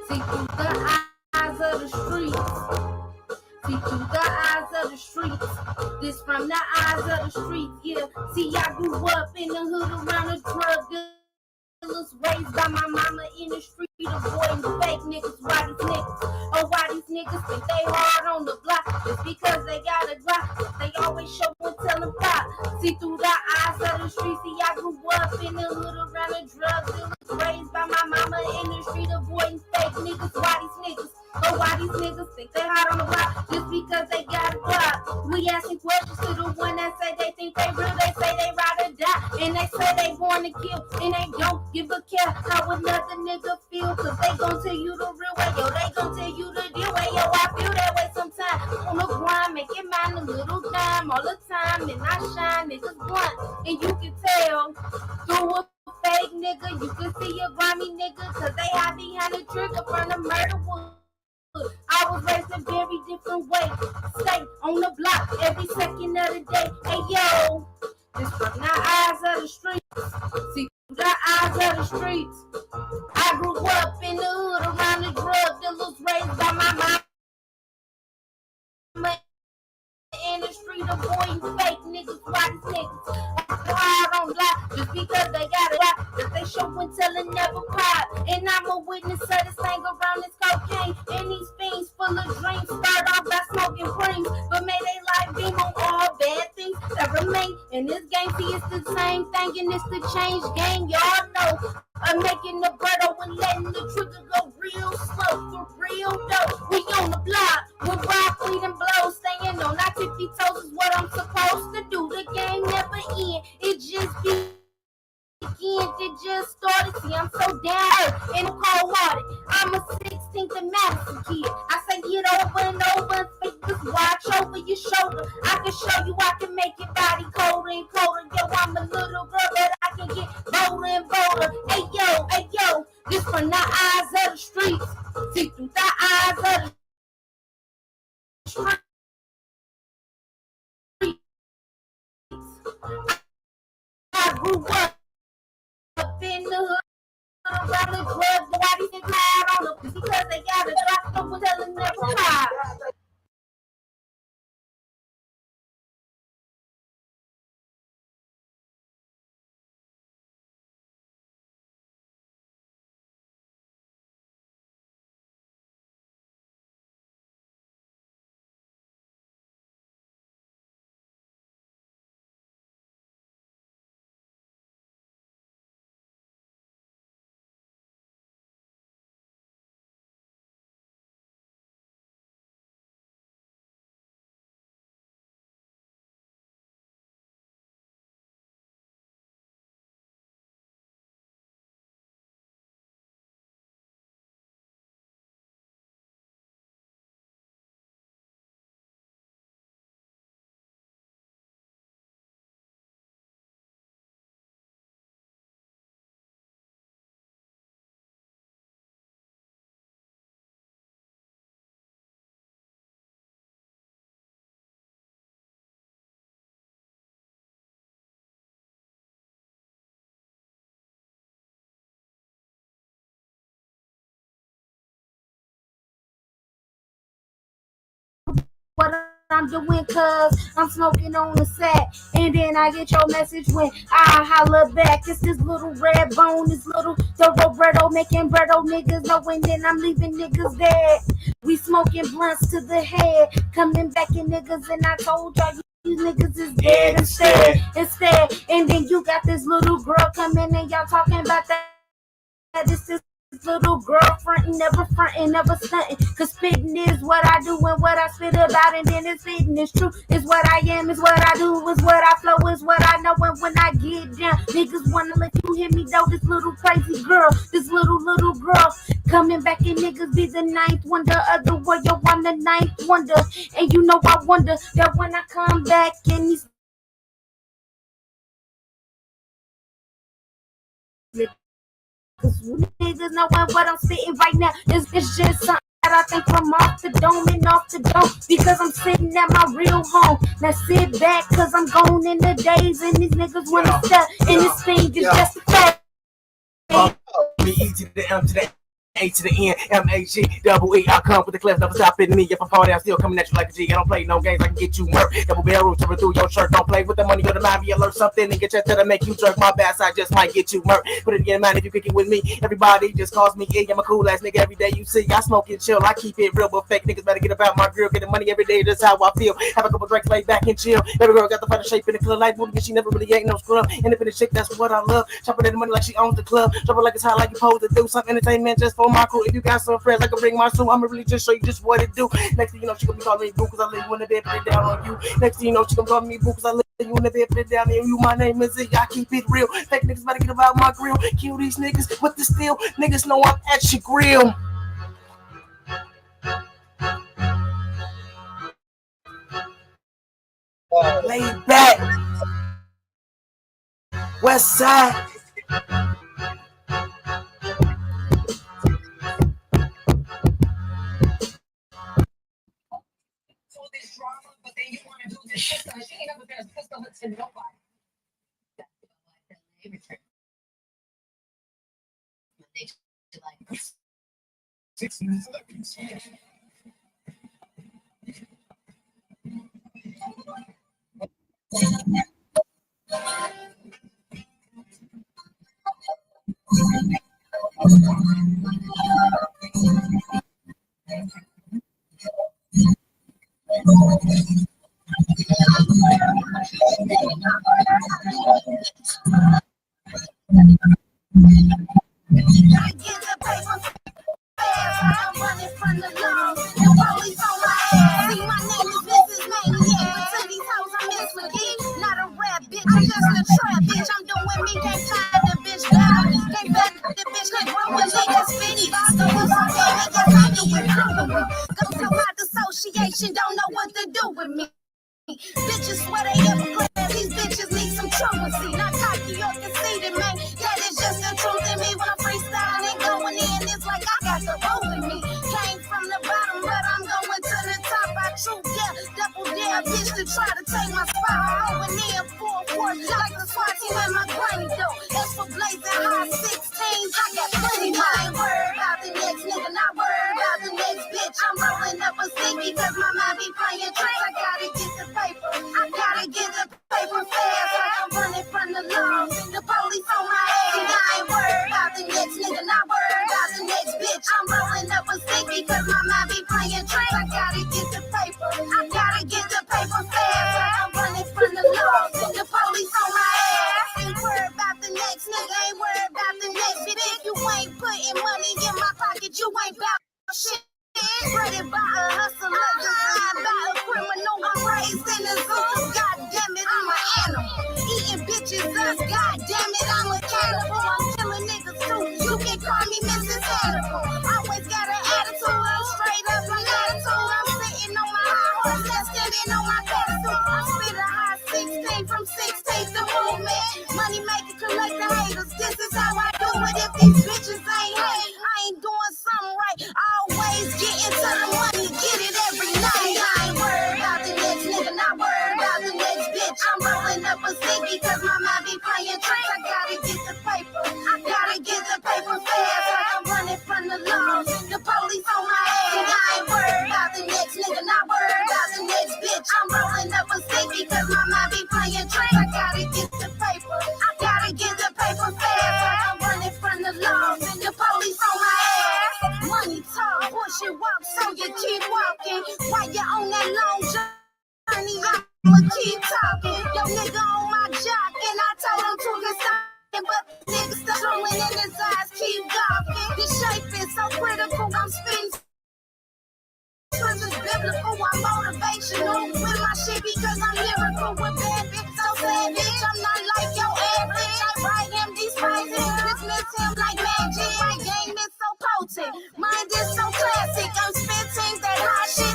See through the eyes of the streets. See through the eyes of the streets. This from the eyes of the streets, yeah. See, I grew up in the hood around the drug dealers, raised by my mama in the street, avoiding fake niggas. Why these niggas? Oh, why these niggas think they hard on the block? Just because they got a Glock, they always show and tell them pop. See through the eyes of the streets. See, I grew up in the hood around the drug dealers, raised by my mama in the street, avoiding fake niggas. Why these niggas? Oh, why these niggas think they hot on the block just because they got a Glock? We asking questions to the one that say they think they real, they say they ride or die, and they say they born to kill, and they don't give a care how another nigga feel, cause they gon' tell you the real way, yo, they gon' tell you the deal way, yo, I feel that way sometimes, on the grind, making mine a little dime all the time, and I shine, niggas blunt, and you can tell through a fake nigga, you can see a grimy nigga, cause they hide behind the trigger from the murder wood. I was raised a very different way. Stay on the block every second of the day. Hey yo, this from the eyes of the streets. See the eyes of the streets. I grew up in the hood around the drug dealers, raised by my mama in the street, avoiding fake niggas. Why these niggas? I don't lie just because they got it right, that they show and tell and never pop. And I'm a witness of this thing around this cocaine, and these fiends full of dreams start off by smoking creams, but may they life beam on all bad things that remain in this game. See, it's the same thing, and it's the change game. Y'all know I'm making the bread and letting the trigger go real slow, for real though. We on the block with rock, weed, and blow, staying on our tippy toes is what I'm supposed to do. The game never ends, it just begins. It just started. See, I'm so down and cold-hearted. I'm a 16th and Madison kid. I say it over and over and fake this watch over your shoulder. I can show you I can make your body colder and colder. Yo, I'm a little girl that I can get bolder and bolder. Hey yo, this from the eyes of the streets. See through the eyes of the streets. I grew up in the hood around the club, why these niggas mad on them? Because they got a drop, someone telling them never lie. What I'm doing, cause I'm smoking on the set, and then I get your message when I holler back. It's this little red bone, this little thoroughbredo, making breado niggas knowing that I'm leaving niggas dead. We smoking blunts to the head, coming back in niggas, and I told y'all these niggas is dead instead. And then you got this little girl coming and y'all talking about that. This is little girl frontin', never stuntin'. Cause spittin' is what I do and what I spit about, and then it's fitting, it's true. It's what I am, it's what I do, it's what I flow, it's what I know. And when I get down, niggas wanna let you hear me though. This little crazy girl, this little girl coming back, and niggas be the ninth wonder of the world. Yo, I'm the ninth wonder, and you know I wonder that when I come back and these cause niggas know what I'm spitting right now. It's just something that I think from off the dome and off the dome, because I'm sitting at my real home. Now sit back, cause I'm gone in the days, and these niggas wanna step, and this thing is just a fact. me E to the M to the A to the N, M-A-G, double E. I come with the cliff, never stop in me. If I'm falling, I'm still coming at you like a G. I don't play no games, I can get you murked. Double barrel, tear through your shirt. Don't play with the money, you're the mind, alert something and get your to make you jerk. My bad side just might get you murked. Put it in your mind if you kick it with me. Everybody just calls me E. I'm a cool ass nigga every day you see. I smoke and chill, I keep it real, but fake niggas better get about my grill. Getting money every day, that's how I feel. Have a couple drinks, lay back and chill. Every girl got the fighter shape in the club like movie, but she never really ain't no scrub. Independent chick, that's what I love. Chopping at the money like she owns the club. Dropping like it's hot, like you supposed to do. Some entertainment just for my crew. If you got some friends, I can bring my suit. I'ma really just show you just what it do. Next thing you know, she gonna be calling me boo, cause I lay you in the bed, put it down on you. Next thing you know, she gonna call me boo, cause I lay you in the bed, put it down on you. My name is Z, I keep it real. Fake niggas better get about my grill. Kill these niggas with the steel. Niggas know I'm at your grill. Lay back. West side. This drama, but then you want to do this shit. She ain't never been a pistol to nobody. Like 6 minutes left. I'm running from the law. The police on my ass. See, my name is Mrs. Maniac. But to these hoes, I'm Miss McGee. Not a rap bitch, I'm just a trap bitch. I'm doing me, can't tie the bitch down. Can't back the bitch, can't grow with niggas spinny. So what's up, baby? Yes, I do it cool with me. Go to my association, don't know what to do with me. Bitches swear they ever play. These bitches need some truancy. Not cocky or conceited, man. That is just the truth in me. When I'm freestyling and going in, it's like I got the roll in me. Came from the bottom, but I'm going to the top. I true dare, double dare, bitch to try to take my spot. I'm going in full force, like the SWAT team in my granny though. As for blazing high 16s, I got plenty. I ain't worried about the next nigga, not worried about the next bitch. I'm rolling up a stick because my mind be playing tricks. I gotta get the paper, I gotta get the paper fast. Like I'm running from the law, the police on my ass. And I ain't worried about the next nigga, not worried about the next bitch. I'm rolling up a stick because my mind be playing tricks. I gotta get the paper, I gotta get the paper fast. Like I'm running from the law, the police on my ass. Ain't worried about the next nigga, ain't worried about the next bitch. If you ain't putting money in my pocket, you ain't about shit. Spreaded by a hustler, designed by a criminal. I'm raised in the zoo. God damn it, I'm an animal. Eating bitches up. God damn it, I'm a cannibal. I'm killing niggas too. You can call me Mrs. Hannibal. Always got an attitude. I'm straight up my attitude. I'm sitting on my high horse, just standing on my pedestal. I'm spit a high 16 from 16 to movement. Money maker, collect the haters. This is how I do it. If these bitches ain't hate, I ain't doing something right. Always get into the money, get it every night. I ain't worried about the next nigga, not worried about the next bitch. I'm rolling up a stick because my mind be playing tricks. I gotta get the paper, I gotta get the paper fast. Like I'm running from the law, the police on my ass. And I ain't worried about the next nigga, not worried about the next bitch. I'm rolling up a stick because my mind be playing tricks. I gotta get the paper, I gotta get the paper fast. Like I'm running from the law, the police on my ass. Money talk, push it walk, so you keep walking. While you're on that long journey, I'ma keep talking. Yo, nigga on my jock, and I told him to get something, but niggas still showing in his eyes, keep gawking. This shape is so critical, I'm spitting. Cause it's biblical, I'm motivational with my shit because I'm lyrical with bad bitch, so savage. I'm not like your average. I write him these phrases, dismiss him like magic. My game is so potent, mine is so classic. I'm spitting that hot shit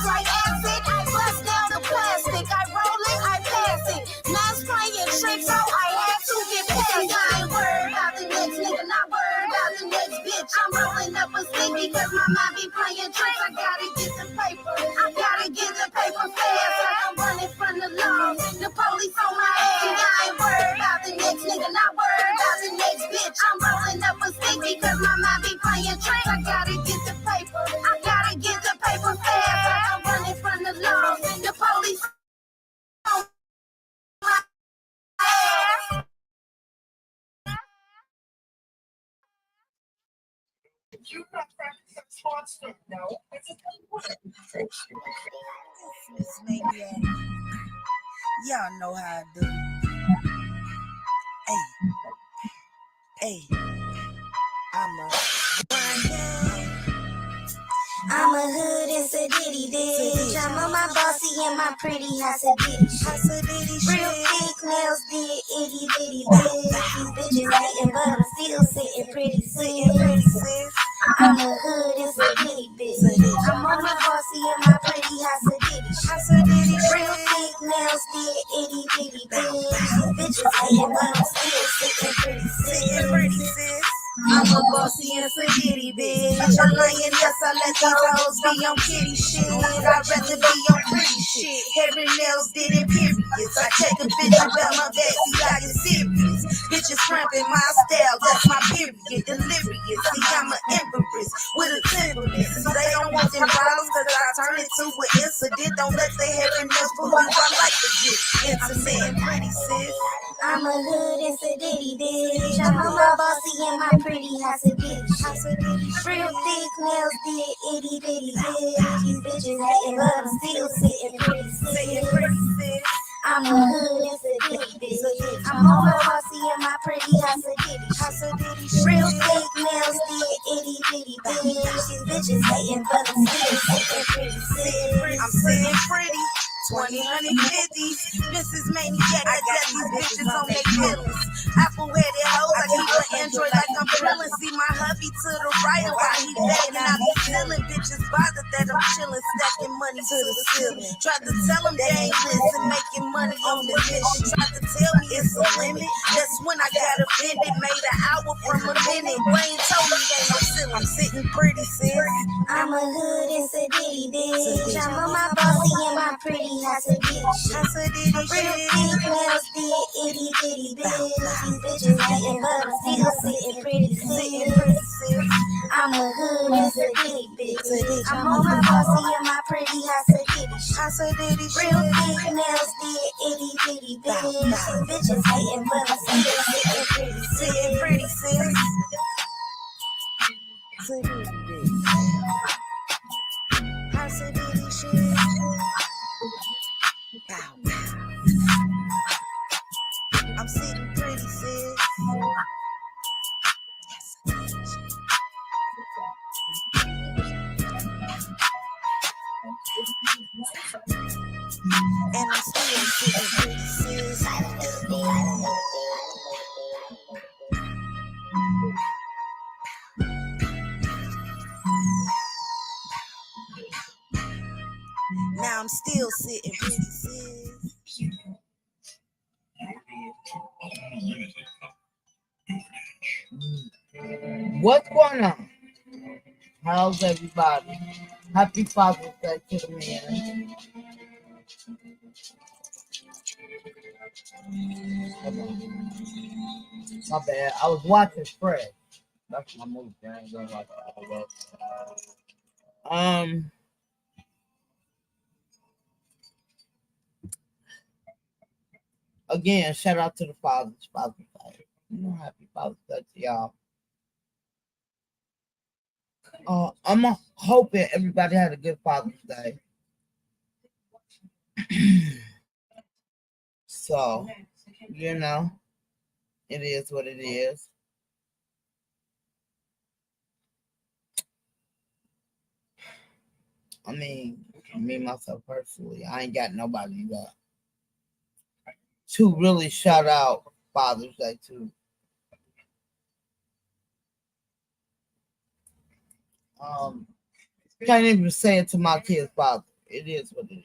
like acid. I bust down the plastic, I roll it, I pass it. Man's playing tricks, so I had to get past it. I ain't worried about the next nigga, not worried about the next bitch. I'm rolling up a stick because my mind be playing tricks. I gotta get the paper, I gotta get the paper fast. Like I'm running from the law, the police on my ass. And I ain't worried about the next nigga, not worried about the next bitch. bitch. I'm rolling up a stick because my mind be playing tricks. I gotta get the paper. I gotta get the paper fast. I'm running from the law. The police on my ass. You not practicing sponsor. No. Miss Maniac. Y'all know how I do. Hey, I'm a hood and sedity bitch. I'm on my bossy and my pretty house of bitch. Real thick nails did itty bitty bitch. These bitches hating, but I'm still sitting pretty sis. I'm a hood and sedity bitch. I'm on my bossy and my pretty house of bitch. Real thick nails did itty bitty bitch. These bitches hating, but I'm still sitting pretty sis. I'm a bossy and sedity bitch. I'm lying, yes, I let these hoes be on kitty shit. I'd rather be on pretty shit. Hair and nails did it, periods. I take a bitch about my back, see, I get serious. Bitches cramping my style, that's my period. Delirious, see, I'm an empress with a temperament. They don't want them bottles, cause I turn it to an incident. Don't let the hair and nails fool you, I like to get intimate and pretty, sis. I'm a hood and sedity bitch. I'm on my bossy and my pretty house of bitch. Real thick nails did itty bitty bitch. These bitches hating, but I'm still sitting pretty sis. I'm a hood and sedity bitch. I'm on my bossy and my pretty house of bitch. Real thick nails did itty bitty bitch. These bitches hating, but I'm still sitting pretty. I'm sitting pretty. 20, 150s, Mrs. Maniac, I got these bitches on their feelings. Apple-headed hoes, I keep an Android like I'm drilling. See my hubby to the right while he begging, I be stealing. Bitches bothered that I'm chilling, stacking money to the ceiling. Tried to tell them they ain't listen, making money on this mission. Tried to tell me it's a limit, that's when I got offended. Made an hour from a minute, Wayne told me ain't no ceiling. I'm sitting pretty, sis. I'm a hood and sedity bitch. I'm on my bossy and my pretty house of bitch. Real thick nails did itty bitty bitch. These bitches hating, but I'm still sitting pretty sis. I'm a hood and sedity bitch. I'm on my bossy and my pretty house of bitch. Real thick nails did itty bitty bitch. These bitches hating, but I'm still sitting pretty sis. House of bitty shit. I'm sitting pretty, sis. And I'm still sitting pretty, sis. Now I'm still sitting pretty, sis. What's going on? How's everybody? Happy Father's Day to the man. My bad. I was watching Fred. That's my movie. I ain't gonna watch all of it. Again, shout out to the fathers. Father's Day. Happy Father's Day to y'all. I'm hoping everybody had a good Father's Day. So, it is what it is. I mean, me, myself, personally, I ain't got nobody to really shout out Father's Day to. Can't even say it to my kid's father. It is what it is.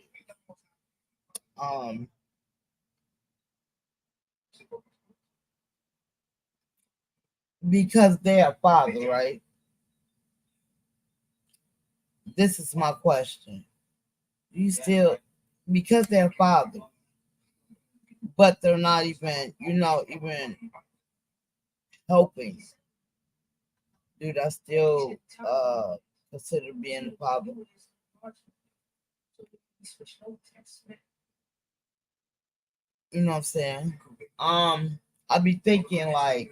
Because they're a father, right? This is my question. You still, because they're a father, but they're not even, even helping, dude, I still consider being a father. You know what I'm saying? I be thinking like,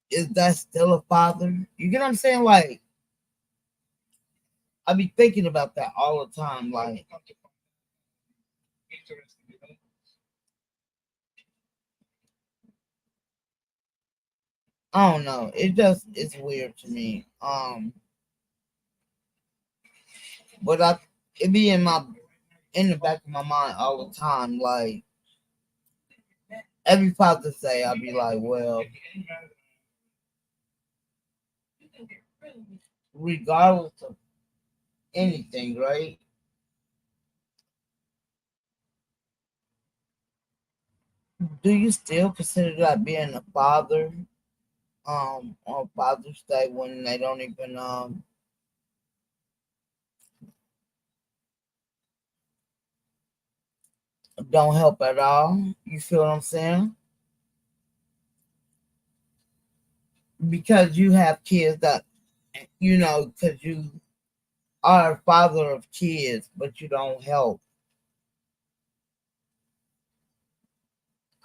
is that still a father? You get what I'm saying? Like, I be thinking about that all the time. Like, I don't know. It's weird to me. But it be in the back of my mind all the time. Like every Father's Day, I'll be like, well, regardless of anything, right? Do you still consider that being a father? On Father's Day when they don't even don't help at all. You feel what I'm saying? Because you have kids that because you are a father of kids, but you don't help.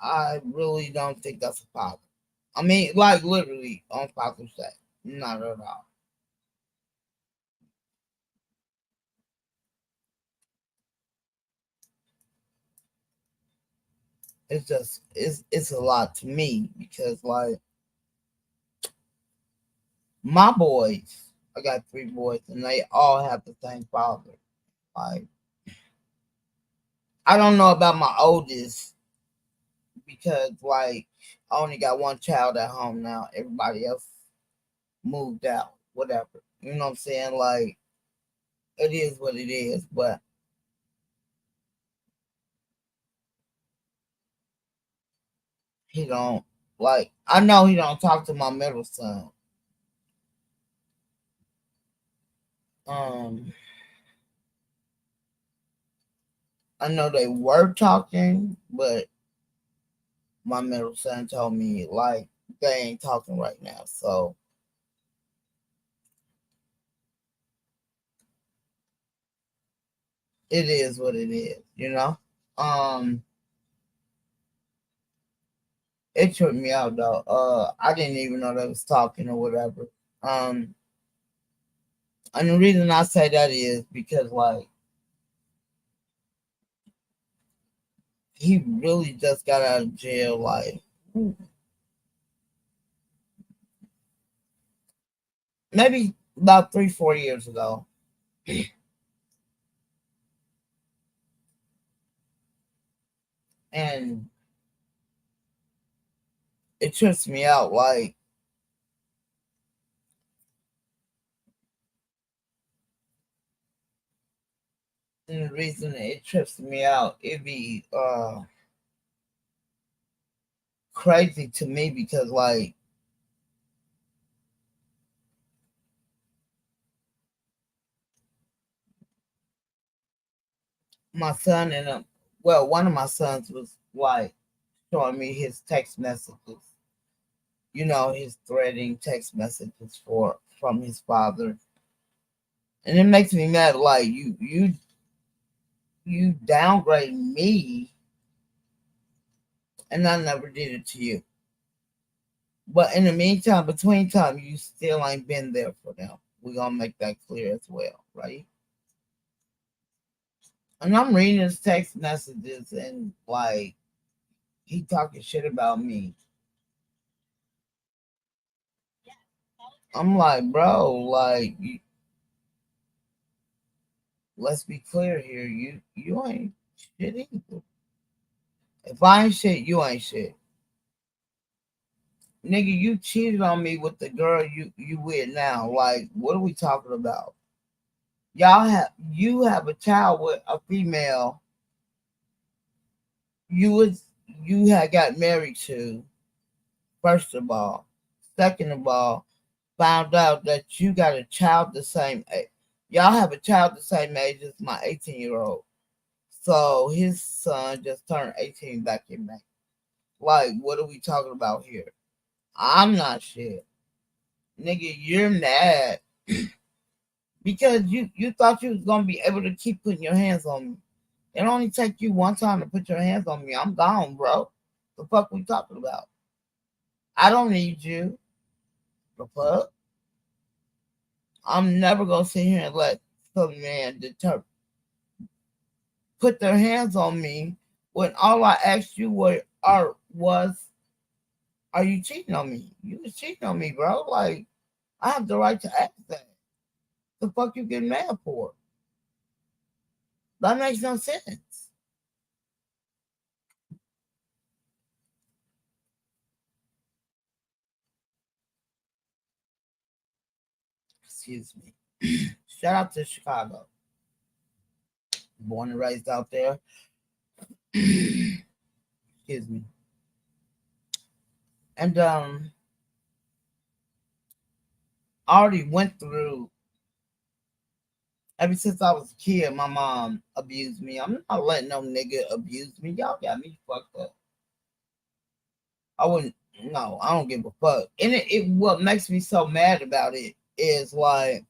I really don't think that's a father. I mean, like literally on Father's Day, not at all. It's a lot to me because like my boys, I got 3 boys, and they all have the same father. Like I don't know about my oldest because like I only got one child at home now. Everybody else moved out, whatever. You know what I'm saying? Like it is what it is, but he don't like. I know he don't talk to my middle son. Um, I know they were talking, but my middle son told me like they ain't talking right now. So it is what it is, you know. Um, it tripped me out though. I didn't even know they was talking or whatever. Um, and the reason I say that is because like he really just got out of jail like maybe about 3 4 years ago. And it trips me out like and the reason it trips me out it be crazy to me because like my son and well one of my sons was like showing me his text messages, his threatening text messages from his father, and it makes me mad like you downgrade me and I never did it to you. But in the meantime, between time, you still ain't been there for them. We're gonna make that clear as well, right? And I'm reading his text messages and like he talking shit about me. I'm like, bro, like let's be clear here. You ain't shit either. If I ain't shit, you ain't shit. Nigga, you cheated on me with the girl you with now. Like, what are we talking about? You have a child with a female you had got married to, first of all. Second of all, found out that you got a child the same age. Y'all have a child the same age as my 18-year-old. So his son just turned 18 back in May. Like, what are we talking about here? I'm not shit. Nigga, you're mad because you thought you was gonna be able to keep putting your hands on me. It only take you one time to put your hands on me. I'm gone, bro. The fuck we talking about? I don't need you. The fuck? I'm never gonna sit here and let some man put their hands on me when all I asked you was, are you cheating on me? You was cheating on me, bro. Like, I have the right to ask that. The fuck you getting mad for? That makes no sense. Excuse me. Shout out to Chicago. Born and raised out there. Excuse me. And I already went through ever since I was a kid, my mom abused me. I'm not letting no nigga abuse me. Y'all got me fucked up. I wouldn't no, I don't give a fuck. And it what makes me so mad about it is like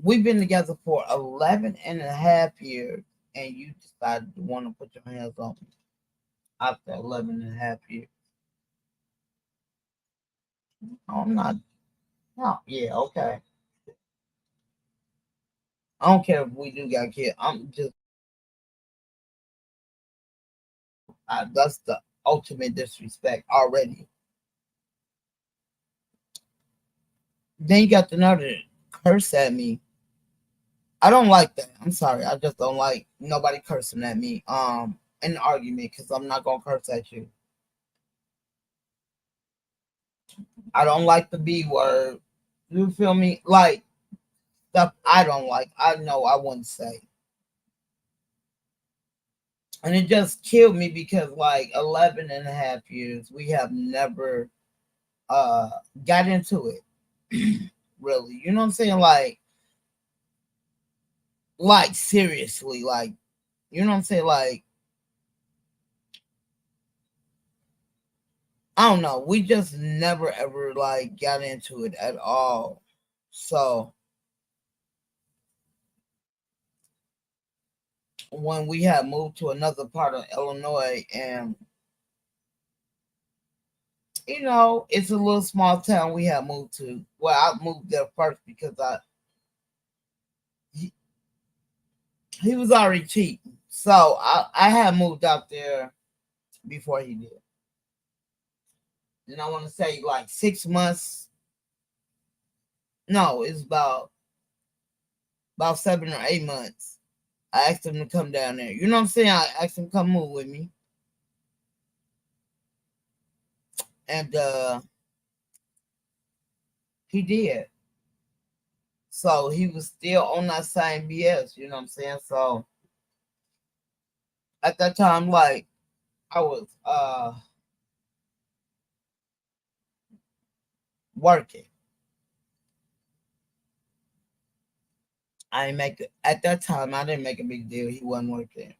we've been together for 11 and a half years and you decided to want to put your hands on me after 11 and a half years. I'm not. No, yeah, okay. I don't care if we do got kids. I'm just. That's the ultimate disrespect already. Then you got the nerve to curse at me. I don't like that. I'm sorry. I just don't like nobody cursing at me. In an argument because I'm not gonna curse at you. I don't like the B word. You feel me? Like stuff I don't like. I know I wouldn't say. And it just killed me because like 11 and a half years we have never uh got into it. Really. You know what I'm saying? Like seriously, like you know what I'm saying? Like I don't know. We just never ever like got into it at all. So when we had moved to another part of Illinois and you know, it's a little small town we had moved to. Well, I moved there first because he was already cheating. So I had moved out there before he did. And I want to say like 6 months. No, it's about 7 or 8 months. I asked him to come down there. You know what I'm saying? I asked him to come move with me. And he did. So he was still on that same BS, you know what I'm saying? So at that time, like I was working. I didn't make it at that time. I didn't make a big deal. He wasn't working.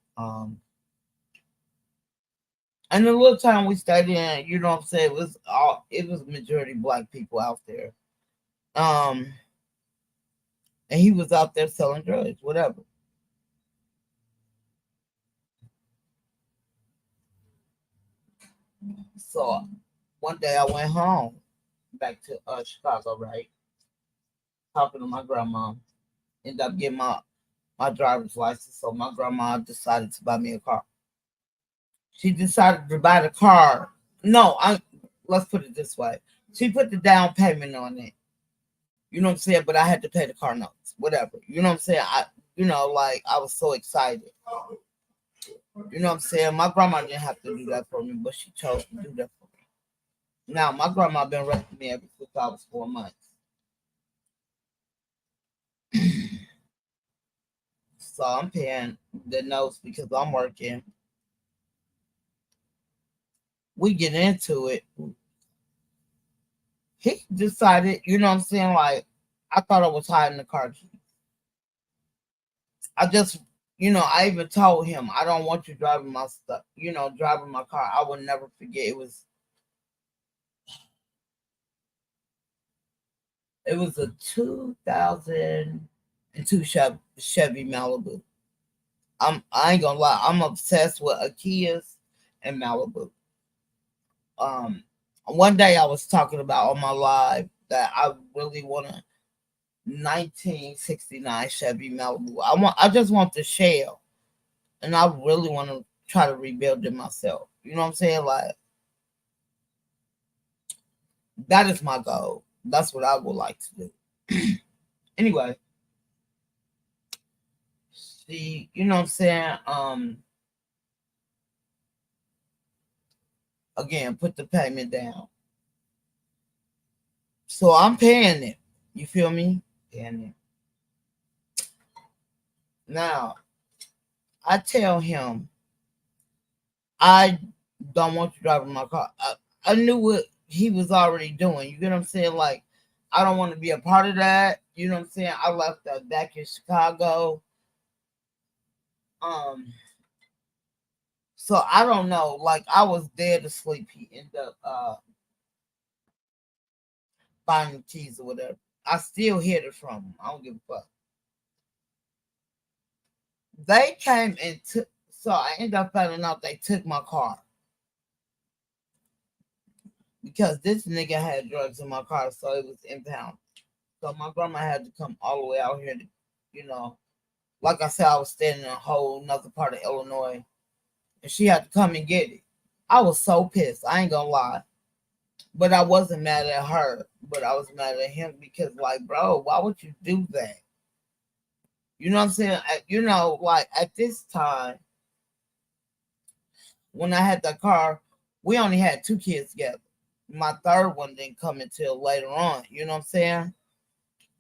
And the little town we stayed in, you know what I'm saying, it was majority black people out there. Um, and he was out there selling drugs, whatever. So one day I went home back to Chicago, right? Talking to my grandma. Ended up getting my driver's license. So my grandma decided to buy me a car. She decided to buy the car. No, let's put it this way. She put the down payment on it. You know what I'm saying? But I had to pay the car notes, whatever. You know what I'm saying? Like I was so excited. You know what I'm saying? My grandma didn't have to do that for me, but she chose to do that for me. Now my grandma been raising me ever since I was 4 months. So I'm paying the notes because I'm working. We get into it. he decided, you know what I'm saying, like, I thought I was hiding the car keys. I just, I even told him, I don't want you driving my stuff, driving my car. I will never forget. It was a 2002 Chevy Malibu. I ain't gonna lie, I'm obsessed with Akias and Malibu. One day I was talking about on my live that I really want a 1969 Chevy Malibu. I just want the shell, and I really want to try to rebuild it myself. You know what I'm saying? Like, that is my goal. That's what I would like to do. Anyway, see, you know what I'm saying? Again, put the payment down. So I'm paying it. You feel me? Paying it. Now, I tell him, I don't want you driving my car. I knew what he was already doing. You get what I'm saying? Like, I don't want to be a part of that. You know what I'm saying? I left back in Chicago. So I don't know. Like, I was dead asleep. He ended up finding the keys or whatever. I still hid it from him. I don't give a fuck. They came and took. So I ended up finding out they took my car. Because this nigga had drugs in my car, so it was impounded. So my grandma had to come all the way out here to, like I said, I was staying in a whole another part of Illinois. And she had to come and get it. I was so pissed. I ain't gonna lie. But I wasn't mad at her. But I was mad at him because, like, bro, why would you do that? You know what I'm saying? Like, at this time, when I had that car, we only had 2 kids together. My third one didn't come until later on. You know what I'm saying?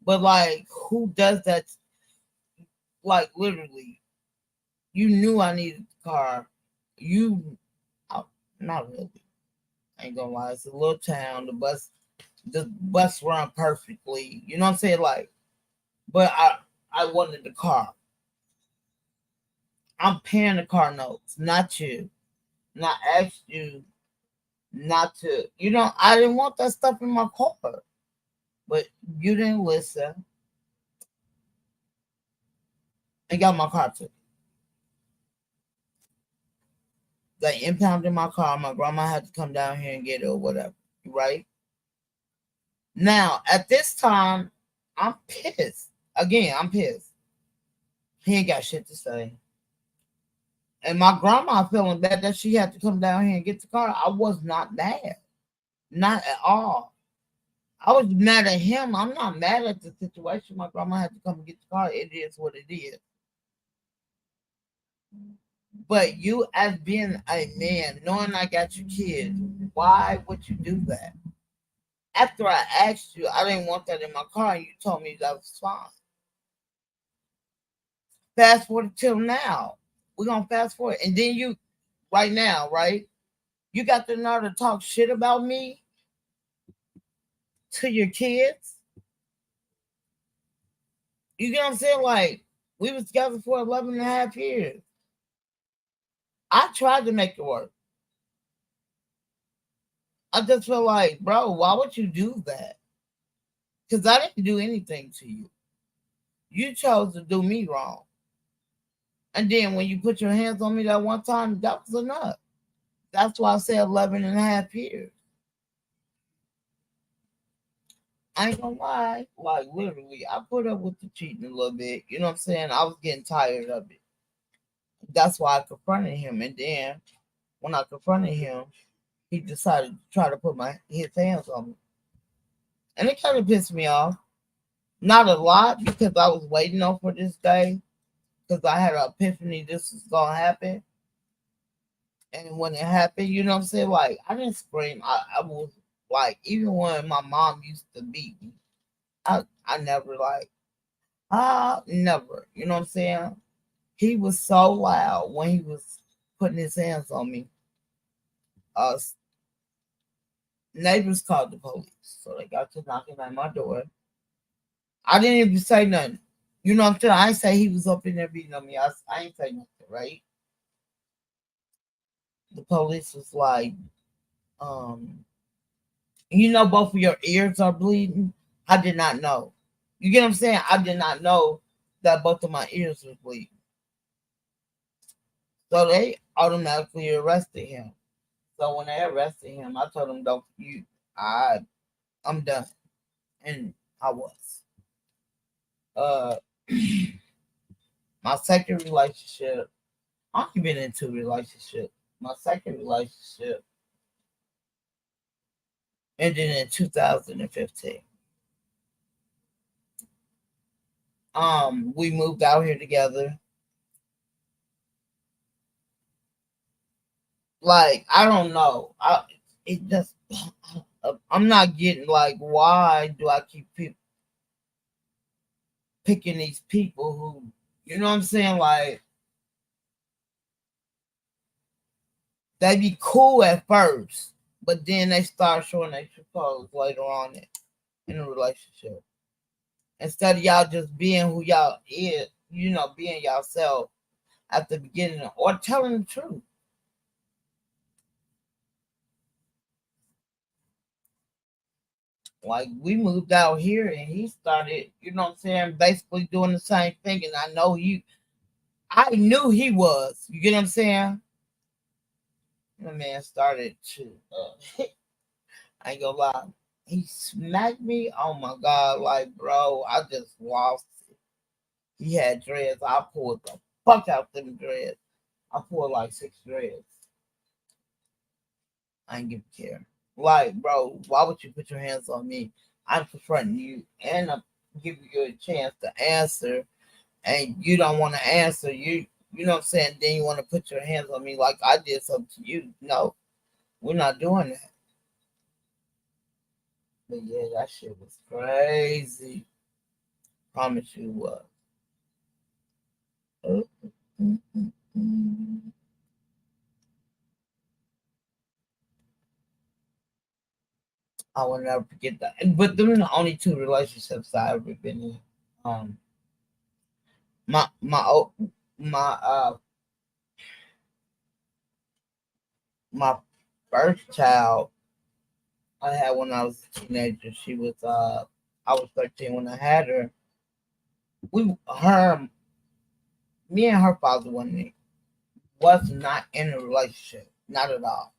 But, like, who does that? Like, literally, you knew I needed the car. Not really. I ain't gonna lie. It's a little town. The bus run perfectly. You know what I'm saying? Like, but I wanted the car. I'm paying the car notes, not you. And I asked you not to. I didn't want that stuff in my car. But you didn't listen. And got my car took. They impounded my car. My grandma had to come down here and get it or whatever. Right? Now, at this time, I'm pissed. Again, I'm pissed. He ain't got shit to say. And my grandma feeling bad that she had to come down here and get the car. I was not mad. Not at all. I was mad at him. I'm not mad at the situation. My grandma had to come and get the car. It is what it is. But you, as being a man, knowing I got your kids, why would you do that? After I asked you, I didn't want that in my car, and you told me that was fine. Fast forward till now. We're going to fast forward. And then you, right now, right? You got the nerve to talk shit about me to your kids? You get what I'm saying? Like, we was together for 11 and a half years. I tried to make it work. I just feel like, bro, why would you do that? Because I didn't do anything to you. You chose to do me wrong. And then when you put your hands on me that one time, that was enough. That's why I said 11 and a half years. I ain't gonna lie. Like, literally, I put up with the cheating a little bit. You know what I'm saying? I was getting tired of it. That's why I confronted him. And then when I confronted him, he decided to try to put his hands on me. And it kind of pissed me off. Not a lot, because I was waiting on for this day. Because I had an epiphany this was going to happen. And when it happened, you know what I'm saying? Like, I didn't scream. I was like, even when my mom used to beat me, I never never. You know what I'm saying? He was so loud when he was putting his hands on me. neighbors called the police, so they got to knocking at my door. I didn't even say nothing. You know what I'm saying? I ain't say he was up in there beating on me. I ain't say nothing, right? The police was like, both of your ears are bleeding. I did not know. You get what I'm saying? I did not know that both of my ears were bleeding. So they automatically arrested him. So when they arrested him, I told him, "Don't you? I'm done," and I was. Uh, my second relationship. I've been in 2 relationships. My second relationship ended in 2015. We moved out here together. Like, I don't know. It just I'm not getting, like, why do I keep picking these people who, you know what I'm saying? Like, they be cool at first, but then they start showing their true colors later on in a relationship. Instead of y'all just being who y'all is, being yourself at the beginning or telling the truth. Like, we moved out here and he started, you know what I'm saying, basically doing the same thing. And I knew he was, you get what I'm saying? The man started to, I ain't gonna lie, he smacked me. Oh my God, like, bro, I just lost it. He had dreads. I pulled the fuck out them dreads. I pulled like 6 dreads. I ain't give a care. Like, bro, why would you put your hands on me? I'm confronting you and I'm giving you a chance to answer, and you don't want to answer. You know what I'm saying? Then you want to put your hands on me like I did something to you. No, we're not doing that. But yeah, that shit was crazy. Promise you what. I will never forget that. But them are the only 2 relationships I ever been in. Um, my my o- my first child I had when I was a teenager. I was 13 when I had her. Me and her father was not in a relationship, not at all.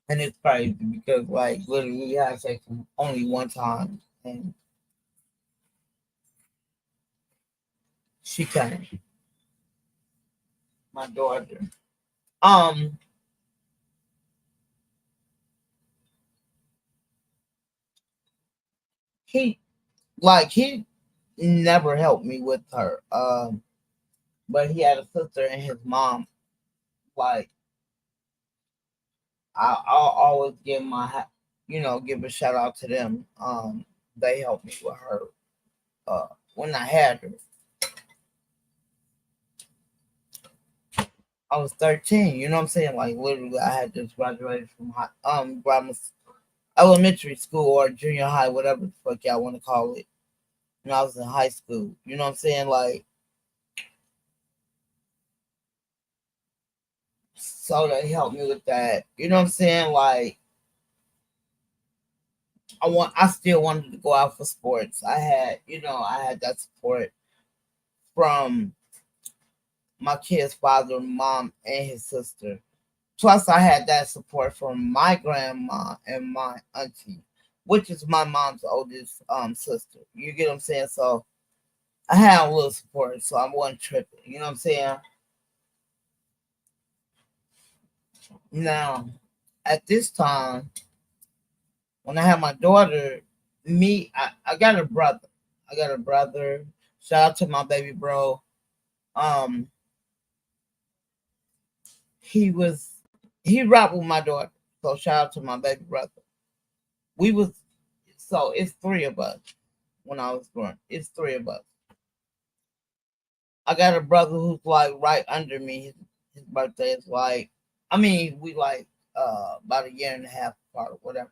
And it's crazy because, like, literally we had sex only one time, and she came, my daughter. Um, he he never helped me with her. But he had a sister and his mom. Like, I'll always give a shout out to them. They helped me with her. When I had her, I was 13. You know what I'm saying? Like, literally, I had just graduated from elementary school or junior high, whatever the fuck y'all want to call it. When I was in high school, you know what I'm saying? Like, so they helped me with that. You know what I'm saying? Like, I still wanted to go out for sports. I had that support from my kid's father, mom, and his sister. Plus, I had that support from my grandma and my auntie, which is my mom's oldest sister. You get what I'm saying? So I had a little support, so I wasn't tripping. You know what I'm saying? Now, at this time, when I had my daughter, I got a brother. I got a brother. Shout out to my baby bro. Um, he rapped with my daughter. So shout out to my baby brother. We was so it's 3 of us when I was born. It's 3 of us. I got a brother who's like right under me. His birthday is like I mean, we like about a year and a half apart or whatever.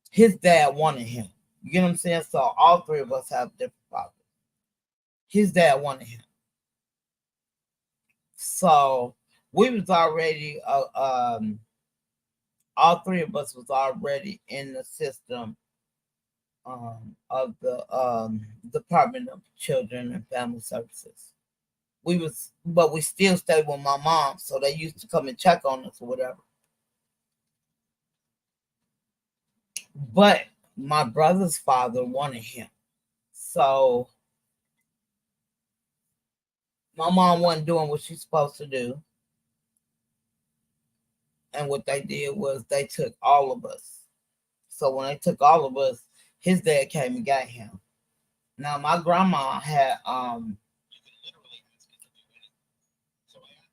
His dad wanted him. You get what I'm saying? So all three of us have different fathers. His dad wanted him. So we was already all three of us was already in the system of the Department of Children and Family Services. But we still stayed with my mom, so they used to come and check on us or whatever. But my brother's father wanted him, so my mom wasn't doing what she's supposed to do. And what they did was they took all of us. So when they took all of us, his dad came and got him. Now my grandma had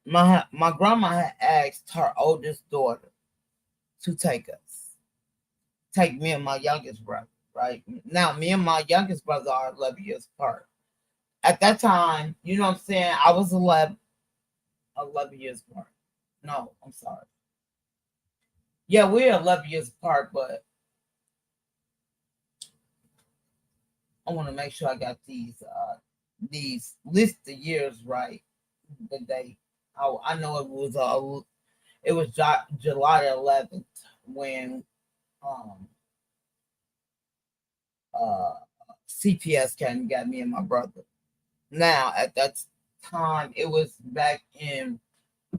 my grandma had asked her oldest daughter to take me and my youngest brother. Right now, me and my youngest brother are 11 years apart. At that time, you know what I'm saying, I was 11 years apart. No, I'm sorry. Yeah, we're 11 years apart, but I want to make sure I got these list the years right. The date. I know it was July 11th when CPS came and got me and my brother. Now at that time, it was back in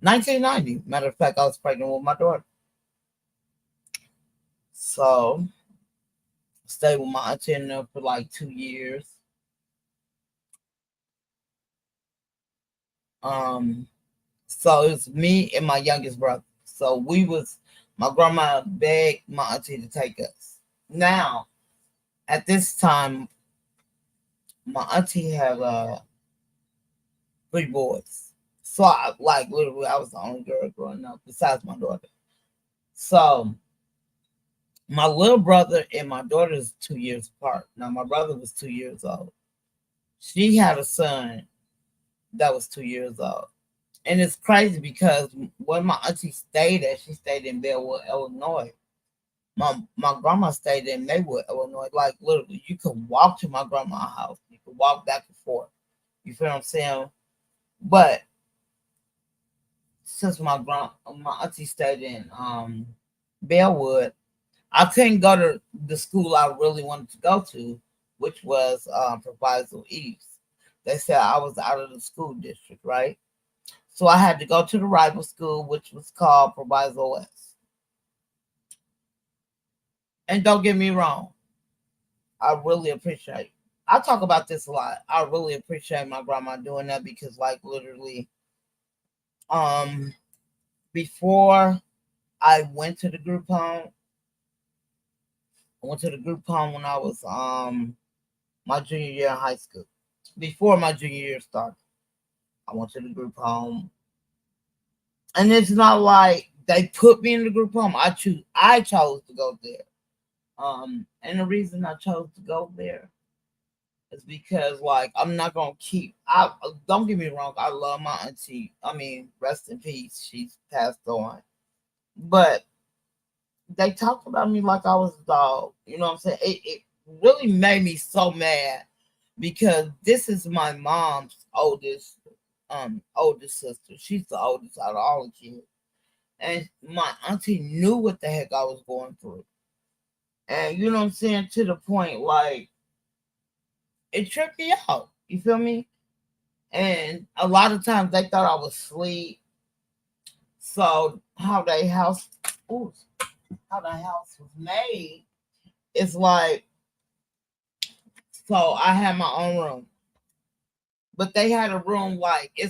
1990. Matter of fact, I was pregnant with my daughter. So stayed with my auntie in there for like 2 years. So it was me and my youngest brother. So my grandma begged my auntie to take us. Now, at this time, my auntie had 3 boys. So literally I was the only girl growing up besides my daughter. So my little brother and my daughter is 2 years apart. Now my brother was 2 years old. She had a son that was 2 years old. And it's crazy because when my auntie stayed at, she stayed in Bellwood, Illinois. My grandma stayed in Maywood, Illinois. Like literally, you could walk to my grandma's house. You could walk back and forth. You feel what I'm saying? But since my auntie stayed in Bellwood, I couldn't go to the school I really wanted to go to, which was Proviso East. They said I was out of the school district, right? So I had to go to the rival school, which was called Proviso West. And don't get me wrong, I really appreciate. I talk about this a lot. I really appreciate my grandma doing that because, like, literally, before I went to the group home, I went to the group home when I was my junior year in high school. Before my junior year started, I went to the group home. And it's not like they put me in the group home. I chose to go there. And the reason I chose to go there is because, like, I'm not gonna don't get me wrong, I love my auntie. I mean, rest in peace. She's passed on. But they talked about me like I was a dog. You know what I'm saying? It really made me so mad because this is my mom's oldest sister. She's the oldest out of all the kids. And my auntie knew what the heck I was going through. And you know what I'm saying? To the point, like, it tripped me out. You feel me? And a lot of times they thought I was asleep. So how the house was made, it's like, so I had my own room. But they had a room like I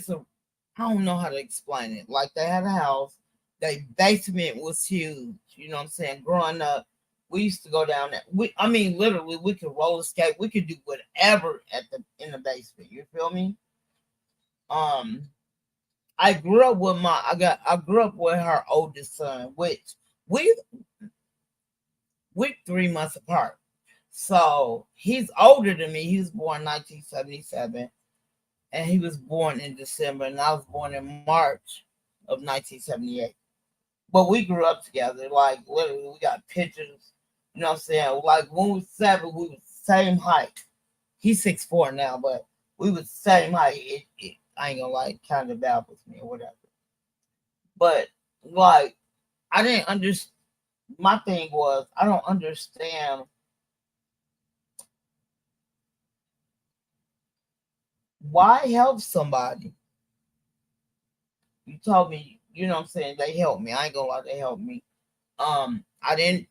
don't know how to explain it. Like they had a house. Their basement was huge. You know what I'm saying? Growing up, we used to go down there. Literally, we could roller skate. We could do whatever in the basement. You feel me? I grew up with her oldest son, which we're 3 months apart. So he's older than me. He was born 1977. and he was born in December, and I was born in March of 1978. But we grew up together. Like literally, we got pictures. You know what I'm saying? Like when we was 7, we was same height. He's 6'4" now, but we was same height. I ain't gonna like kind of baffles me or whatever. But like I didn't understand. My thing was I don't understand why help somebody. You told me, you know what I'm saying, they helped me. I ain't gonna lie, they helped me. I didn't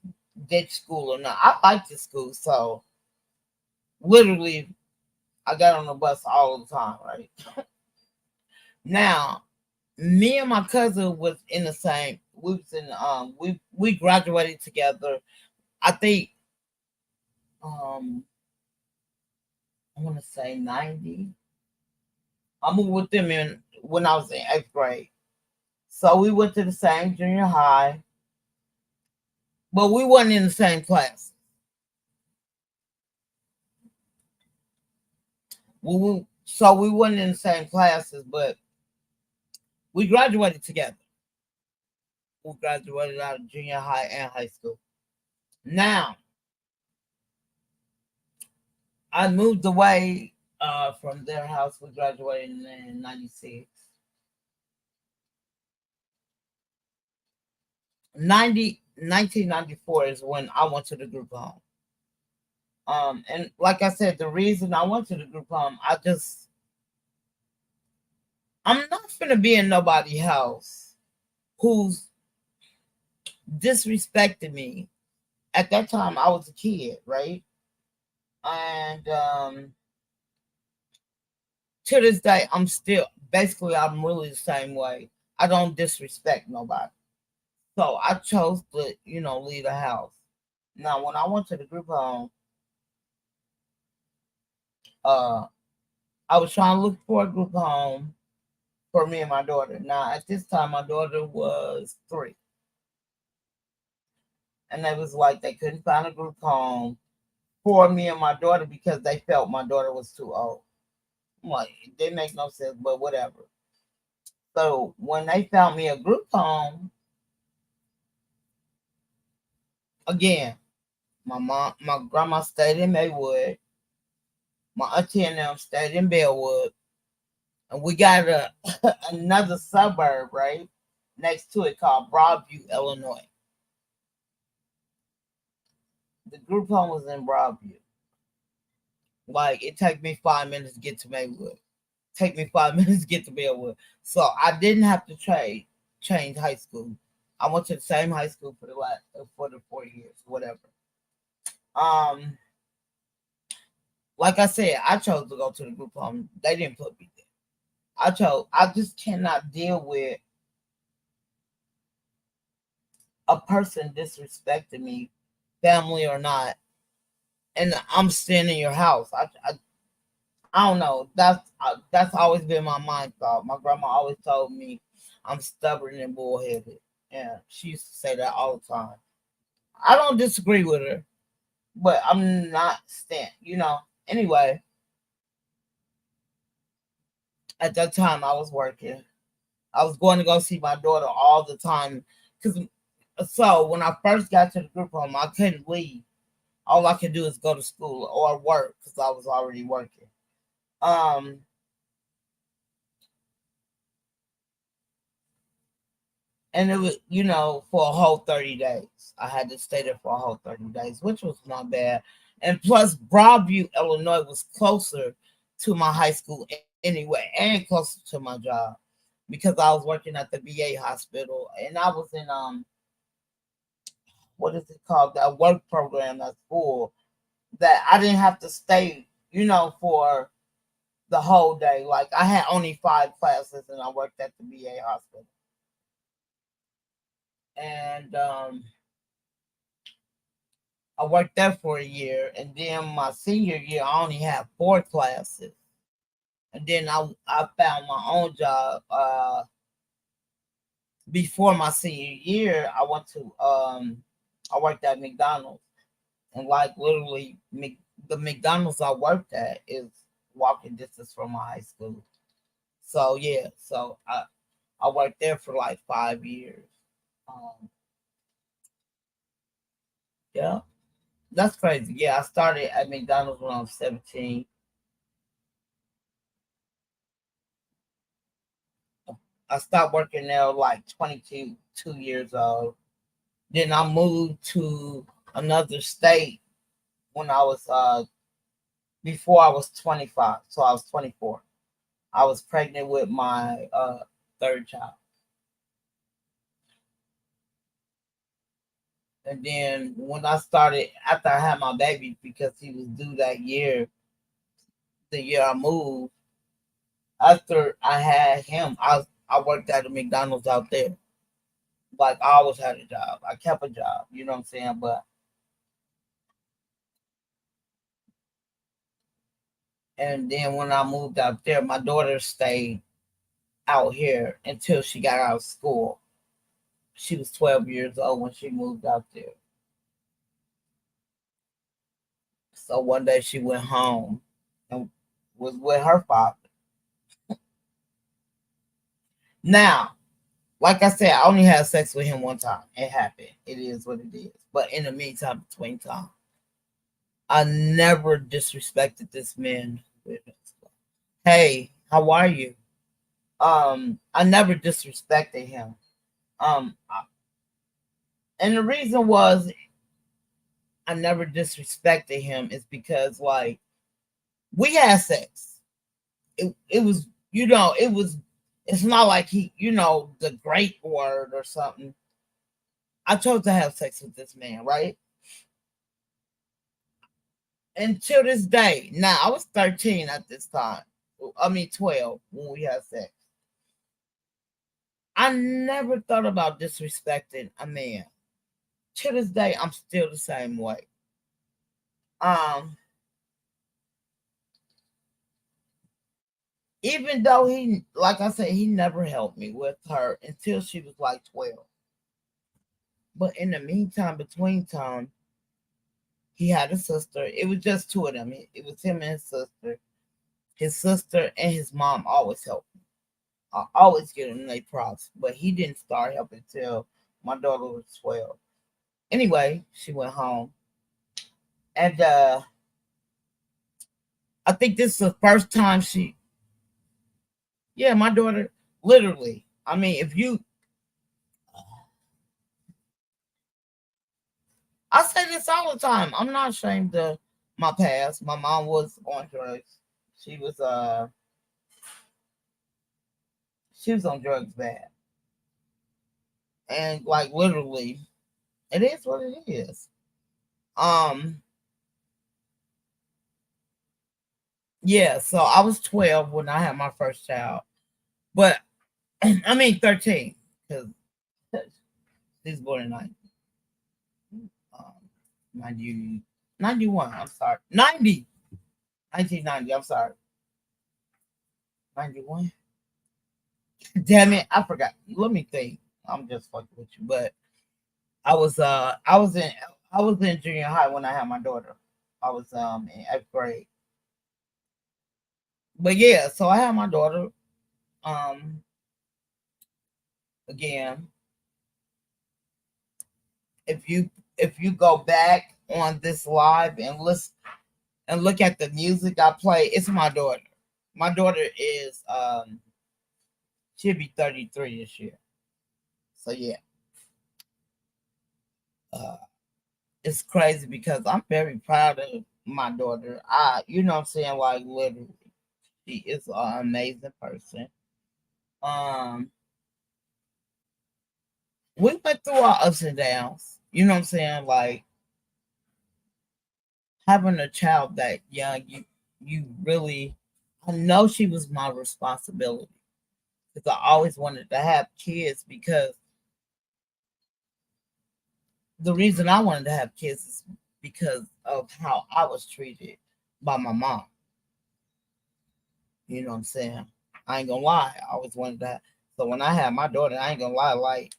ditch school or not. I liked the school, so literally I got on the bus all the time, right? Now, me and my cousin was in the same we was in we graduated together. I think I wanna say 90. I moved with them in when I was in 8th grade. So we went to the same junior high, but we wasn't in the same class. So we wasn't in the same classes, but we graduated together. We graduated out of junior high and high school. Now, I moved away from their house. We graduated in 96. 1994 is when I went to the group home. And like I said, the reason I went to the group home, I'm not gonna be in nobody's house who's disrespected me. At that time, I was a kid, right? And to this day, I'm really the same way. I don't disrespect nobody. So I chose to, leave the house. Now, when I went to the group home, uh, I was trying to look for a group home for me and my daughter. Now, at this time, my daughter was 3. And they was like, they couldn't find a group home for me and my daughter because they felt my daughter was too old. I'm like, it didn't make no sense, but whatever. So when they found me a group home, again, my grandma stayed in Maywood, my auntie and them stayed in Bellwood, and we got another suburb right next to it called Broadview, Illinois. The group home was in Broadview. Like it took me 5 minutes to get to Maywood. Take me 5 minutes to get to Bellwood. So I didn't have to change high school. I went to the same high school for the 4 years, whatever. Like I said, I chose to go to the group home. They didn't put me there. I just cannot deal with a person disrespecting me, family or not, and I'm staying in your house. I don't know. That's always been my mind thought. My grandma always told me I'm stubborn and bullheaded. Yeah, she used to say that all the time. I don't disagree with her, but I'm not Anyway, at that time I was working. I was going to go see my daughter all the time. So when I first got to the group home, I couldn't leave. All I could do is go to school or work because I was already working. And it was, for a whole 30 days. I had to stay there for a whole 30 days, which was not bad. And plus, Broadview, Illinois was closer to my high school anyway, and closer to my job because I was working at the VA hospital, and I was in what is it called? That work program that's full that I didn't have to stay, for the whole day. Like I had only 5 classes, and I worked at the VA hospital. And I worked there for a year, and then my senior year I only had 4 classes, and then I found my own job. Before my senior year, I worked at McDonald's, and like literally the McDonald's I worked at is walking distance from my high school. So yeah, so I worked there for like 5 years. Yeah, that's crazy. Yeah, I started at McDonald's when I was 17. I stopped working there like 22 years old. Then I moved to another state when I was before I was 25. So I was 24. I was pregnant with my third child. And then when I started after I had my baby because he was due that year, the year I moved, after I had him, I worked at a McDonald's out there. Like I always had a job. I kept a job, you know what I'm saying? But and then when I moved out there, my daughter stayed out here until she got out of school. She was 12 years old when she moved out there. So one day she went home and was with her father. Now, like I said, I only had sex with him one time. It happened. It is what it is. But in the meantime, between time, I never disrespected this man. Hey, how are you? I never disrespected him. And the reason was I never disrespected him is because like we had sex. It was it was it's not like he the great word or something. I chose to have sex with this man, right? Until this day. Now I was 13 at this time. I mean 12 when we had sex. I never thought about disrespecting a man. To this day, I'm still the same way. Even though he, like I said, he never helped me with her until she was like 12. But in the meantime, between time, he had a sister. It was just two of them. It was him and his sister. His sister and his mom always helped me. I always give him their props. But he didn't start helping until my daughter was 12. Anyway, she went home. And I think this is the first time my daughter, literally. I mean, I say this all the time. I'm not ashamed of my past. My mom was on drugs. She was on drugs bad. And like literally, it is what it is. Yeah, so I was 12 when I had my first child. But I mean 13, because he's born in 91, I'm sorry. 1990, I'm sorry. 91. Damn it, I forgot. Let me think. I'm just fucking with you. But I was in junior high when I had my daughter. I was in 8th grade. But yeah, so I had my daughter. Again, if you go back on this live and listen and look at the music I play, it's my daughter. My daughter is she'll be 33 this year. So yeah. It's crazy because I'm very proud of my daughter. You know what I'm saying? Like literally, she is an amazing person. We went through our ups and downs. You know what I'm saying? Like having a child that young, you really. I know she was my responsibility because I always wanted to have kids because the reason I wanted to have kids is because of how I was treated by my mom. You know what I'm saying? I ain't gonna lie. I always wanted that. So when I had my daughter, I ain't gonna lie, like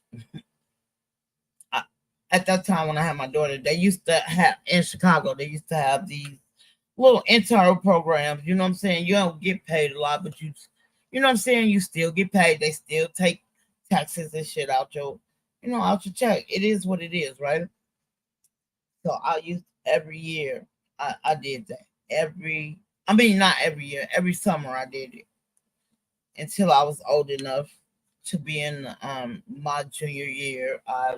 at that time when I had my daughter, they used to have in Chicago, they used to have these little intern programs, you know what I'm saying? You don't get paid a lot, but You know what I'm saying? You still get paid. They still take taxes and shit out your, out your check. It is what it is, right? So I used every year. I did that. Not every year. Every summer I did it until I was old enough to be in my junior year. I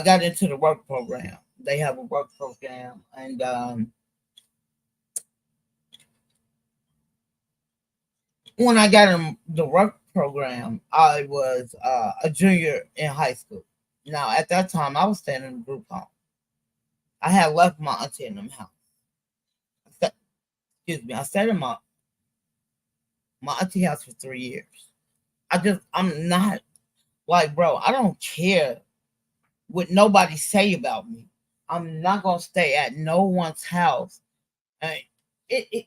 got into the work program. They have a work program, and when I got in the work program, I was a junior in high school. Now, at that time, I was staying in a group home. I had left my auntie in them house. I stayed in my auntie house for 3 years. I'm not like, bro, I don't care what nobody say about me. I'm not gonna stay at no one's house. And it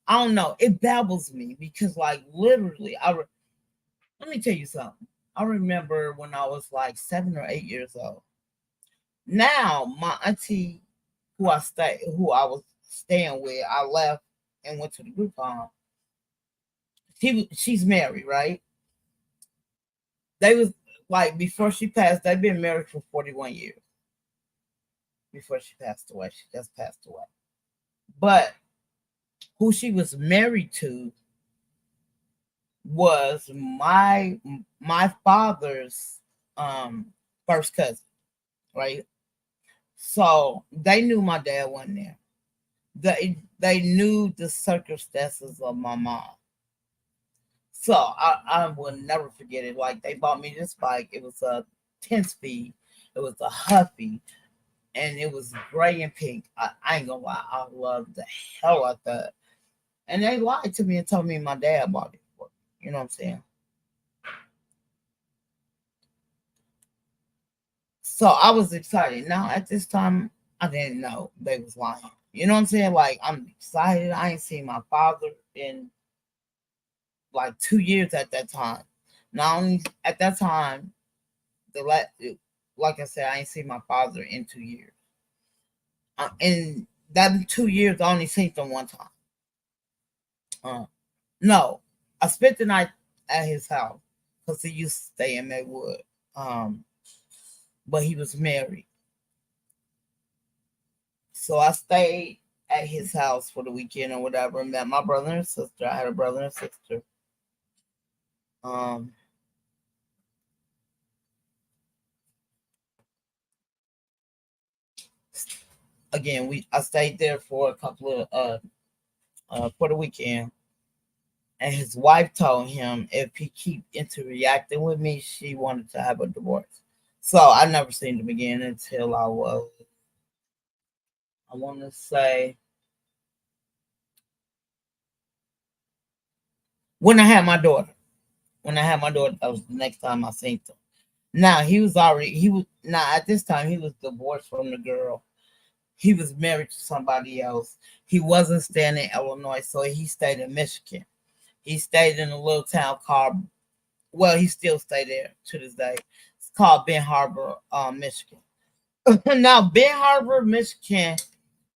I don't know. It babbles me because, like, literally, let me tell you something. I remember when I was like 7 or 8 years old. Now, my auntie, who I was staying with, I left and went to the group home. She's married, right? They was like, before she passed, they've been married for 41 years. Before she passed away, she just passed away. But who she was married to was my father's first cousin, right? So they knew my dad wasn't there. They knew the circumstances of my mom. So I will never forget it. Like, they bought me this bike. It was a 10-speed. It was a Huffy, and it was gray and pink. I ain't gonna lie, I loved the hell out of that. And they lied to me and told me my dad bought it. You know what I'm saying? So I was excited. Now at this time, I didn't know they was lying. You know what I'm saying? Like, I'm excited. I ain't seen my father in like 2 years at that time. Not only at that time, like I said, I ain't seen my father in 2 years. In that 2 years, I only seen him one time. No, I spent the night at his house because he used to stay in Maywood. But he was married. So I stayed at his house for the weekend or whatever, met my brother and sister. I had a brother and sister. Again, I stayed there for a couple of for the weekend. And his wife told him if he keep interacting with me, she wanted to have a divorce. So I never seen him again until I want to say, when I had my daughter. When I had my daughter, that was the next time I seen him. Now at this time he was divorced from the girl. He was married to somebody else. He wasn't staying in Illinois, so he stayed in Michigan. He stayed in a little town called, he still stay there to this day. It's called Ben Harbor, Michigan. Now, Ben Harbor, Michigan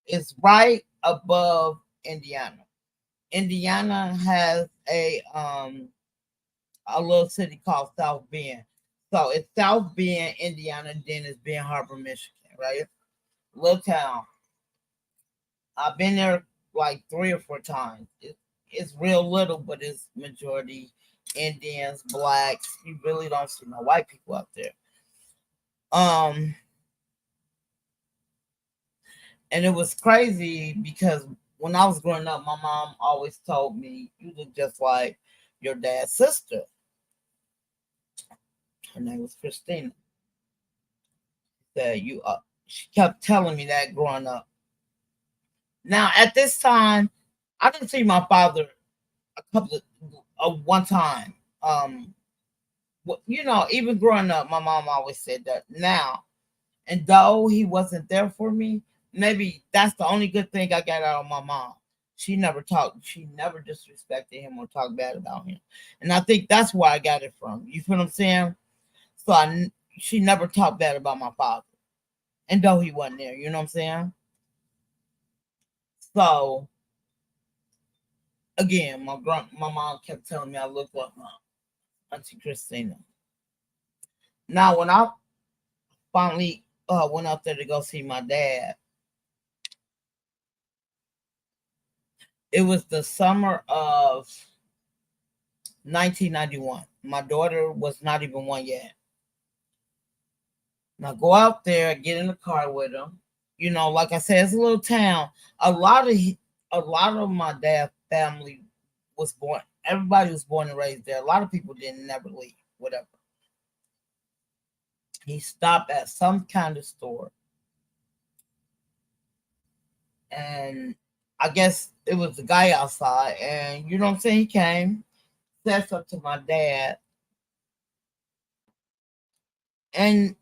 is right above Indiana. Indiana has a little city called South Bend. So it's South Bend, Indiana, then it's Ben Harbor, Michigan, right? Little town. I've been there like 3 or 4 times. It's real little, but it's majority Indians, blacks. You really don't see no white people out there. And it was crazy because when I was growing up, my mom always told me, you look just like your dad's sister. Her name was Christina. She kept telling me that growing up. Now, at this time, I didn't see my father one time. Even growing up, my mom always said that. Now, and though he wasn't there for me, maybe that's the only good thing I got out of my mom. She never disrespected him or talked bad about him. And I think that's where I got it from. You feel what I'm saying? So she never talked bad about my father. And though he wasn't there, you know what I'm saying? So again, my mom kept telling me I look like my Auntie Christina. Now, when I finally went out there to go see my dad, it was the summer of 1991. My daughter was not even one yet. Now go out there, get in the car with him. You know, like I said, it's a little town. A lot of my dad's family was born. Everybody was born and raised there. A lot of people didn't never leave. Whatever. He stopped at some kind of store, and I guess it was the guy outside. And you know what I'm saying? He came, said something to my dad, and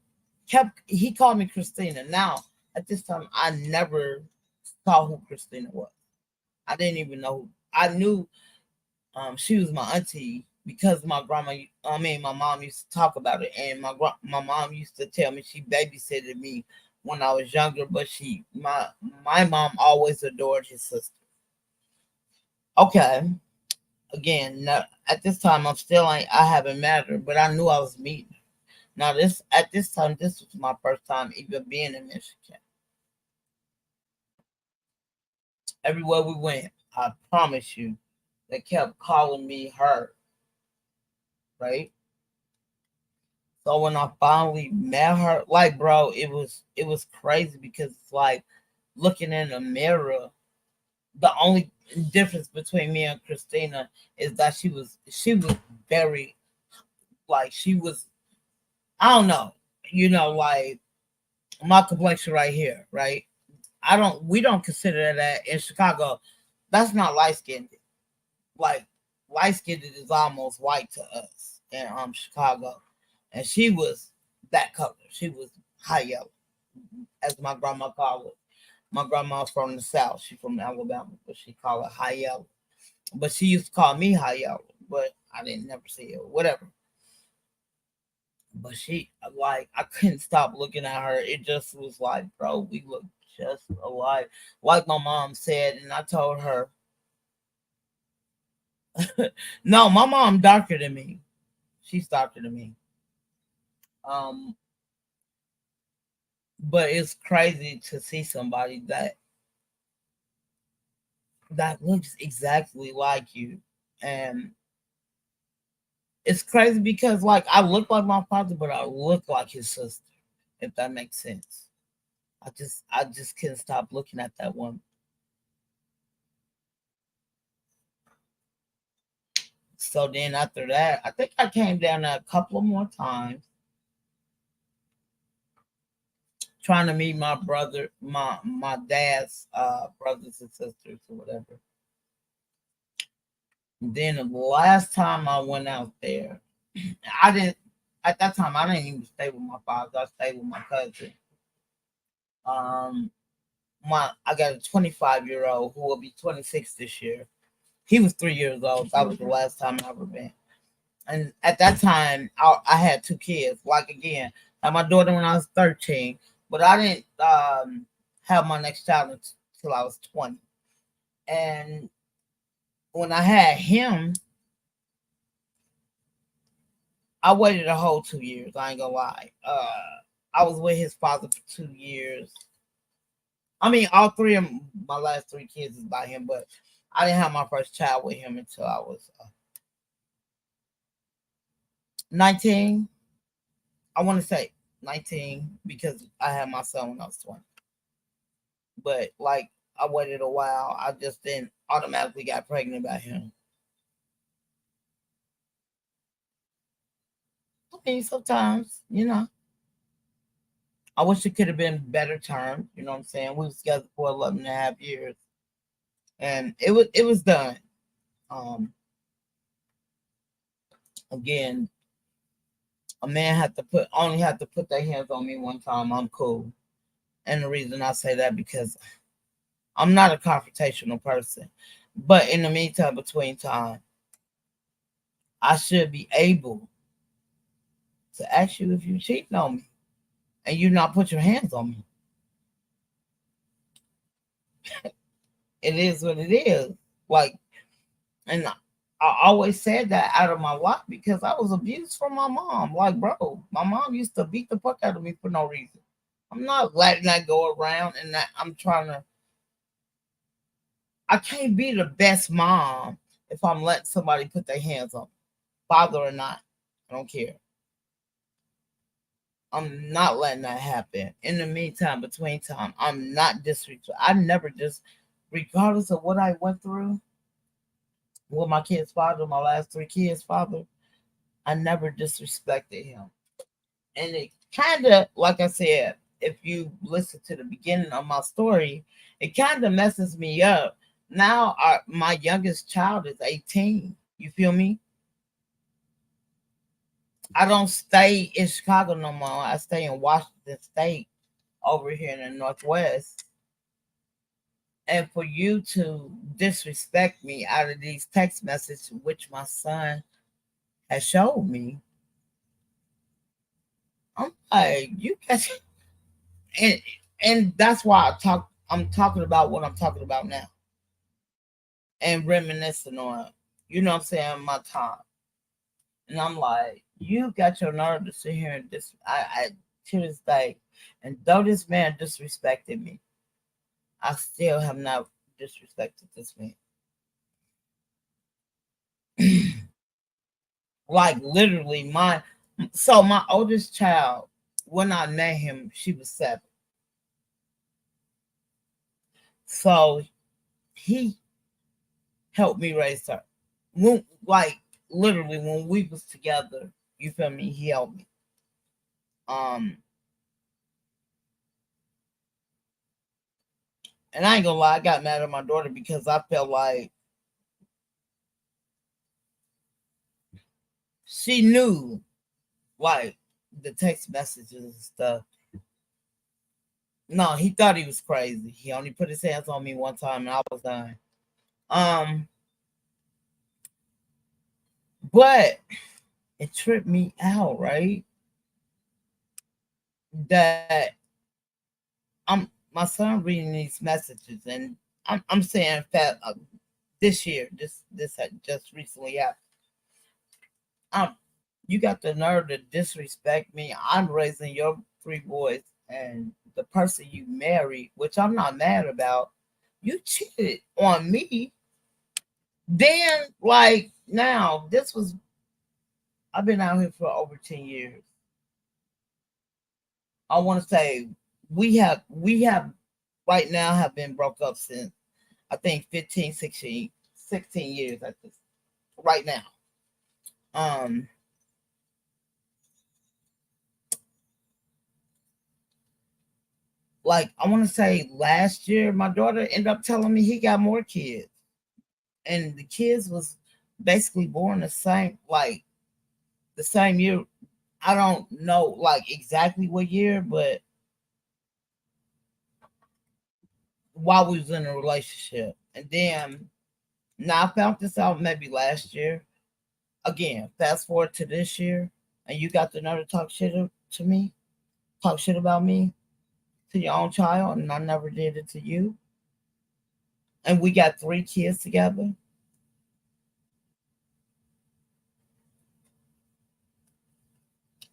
he called me Christina. Now at this time, I never saw who Christina was. I didn't even know. I knew she was my auntie because my mom used to talk about it, and my mom used to tell me she babysitted me when I was younger. But my mom always adored his sister. Okay, again, at this time I haven't met her, but I knew I was meeting her. Now at this time, this was my first time even being in Michigan. Everywhere we went, I promise you, they kept calling me her, right? So when I finally met her, like bro, it was crazy because it's like looking in a mirror. The only difference between me and Christina is that she was very, like, she was, I don't know, like my complexion right here, right? We don't consider that in Chicago. That's not light skinned. Like light skinned is almost white to us in Chicago. And she was that color. She was high yellow, as my grandma called it. My grandma's from the South. She's from Alabama, but she called it high yellow. But she used to call me high yellow, but I didn't never see it, whatever. But I couldn't stop looking at her. It just was like, bro, we look just alike. Like my mom said, and I told her, no, my mom darker than me. She's darker than me. But it's crazy to see somebody that looks exactly like you. And it's crazy because like I look like my father, but I look like his sister, if that makes sense. I just couldn't stop looking at that one. So then after that, I think I came down there a couple of more times trying to meet my brother, my dad's brothers and sisters or whatever. And then the last time I went out there, I didn't at that time I didn't even stay with my father. I stayed with my cousin. Um I got a 25-year-old who will be 26 this year. He was 3 years old. That was the last time I ever been. And at that time, I had two kids. Like again, I had my daughter when I was 13, but I didn't have my next child until I was 20. And when I had him, I waited a whole 2 years. I ain't gonna lie. I was with his father for 2 years. I mean, all three of my last three kids is by him, but I didn't have my first child with him until I was 19. I want to say 19 because I had my son when I was 20. But like I waited a while. I just didn't automatically got pregnant by him. I mean, sometimes, I wish it could have been better term. You know what I'm saying? We was together for 11 and a half years. And it was done. Again, a man only had to put their hands on me one time. I'm cool. And the reason I say that because I'm not a confrontational person. But in the meantime, between time, I should be able to ask you if you cheating on me and you not put your hands on me. It is what it is. Like, And I always said that out of my life because I was abused from my mom. Like, bro, my mom used to beat the fuck out of me for no reason. I'm not letting that go around, and that I'm trying to. I can't be the best mom if I'm letting somebody put their hands on me, father or not. I don't care. I'm not letting that happen. In the meantime, between time, I'm not disrespect. I never just, regardless of what I went through with my kid's father, my last three kids' father, I never disrespected him. And it kind of, like I said, if you listen to the beginning of my story, it kind of messes me up. Now, my youngest child is 18. You feel me? I don't stay in Chicago no more. I stay in Washington State over here in the Northwest. And for you to disrespect me out of these text messages, which my son has showed me, I'm like, you guys, and that's why I'm talking about what I'm talking about now, and reminiscing on, you know what I'm saying, my time. And I'm like, you got your nerve to sit here and I to this day, and though this man disrespected me, I still have not disrespected this man. Like literally, my oldest child, when I met him, she was 7. So he helped me raise her. Like literally, when we was together, you feel me? He helped me. And I ain't gonna lie, I got mad at my daughter because I felt like she knew, like, the text messages and stuff. No, he thought he was crazy. He only put his hands on me one time and I was done. But it tripped me out, right? That my son reading these messages, and I'm saying that this year, this had just recently happened. You got the nerve to disrespect me. I'm raising your 3 boys, and the person you married, which I'm not mad about, you cheated on me. Then, like, now, I've been out here for over 10 years. I want to say we have right now have been broke up since I think 15, 16 years at this right now. Like I want to say last year, my daughter ended up telling me he got more kids, and the kids was basically born the same year. I don't know like exactly what year, but while we was in a relationship, and then now I found this out maybe last year. Again, fast forward to this year, and you got the nerve to talk shit to me, talk shit about me to your own child, and I never did it to you. And we got 3 kids together.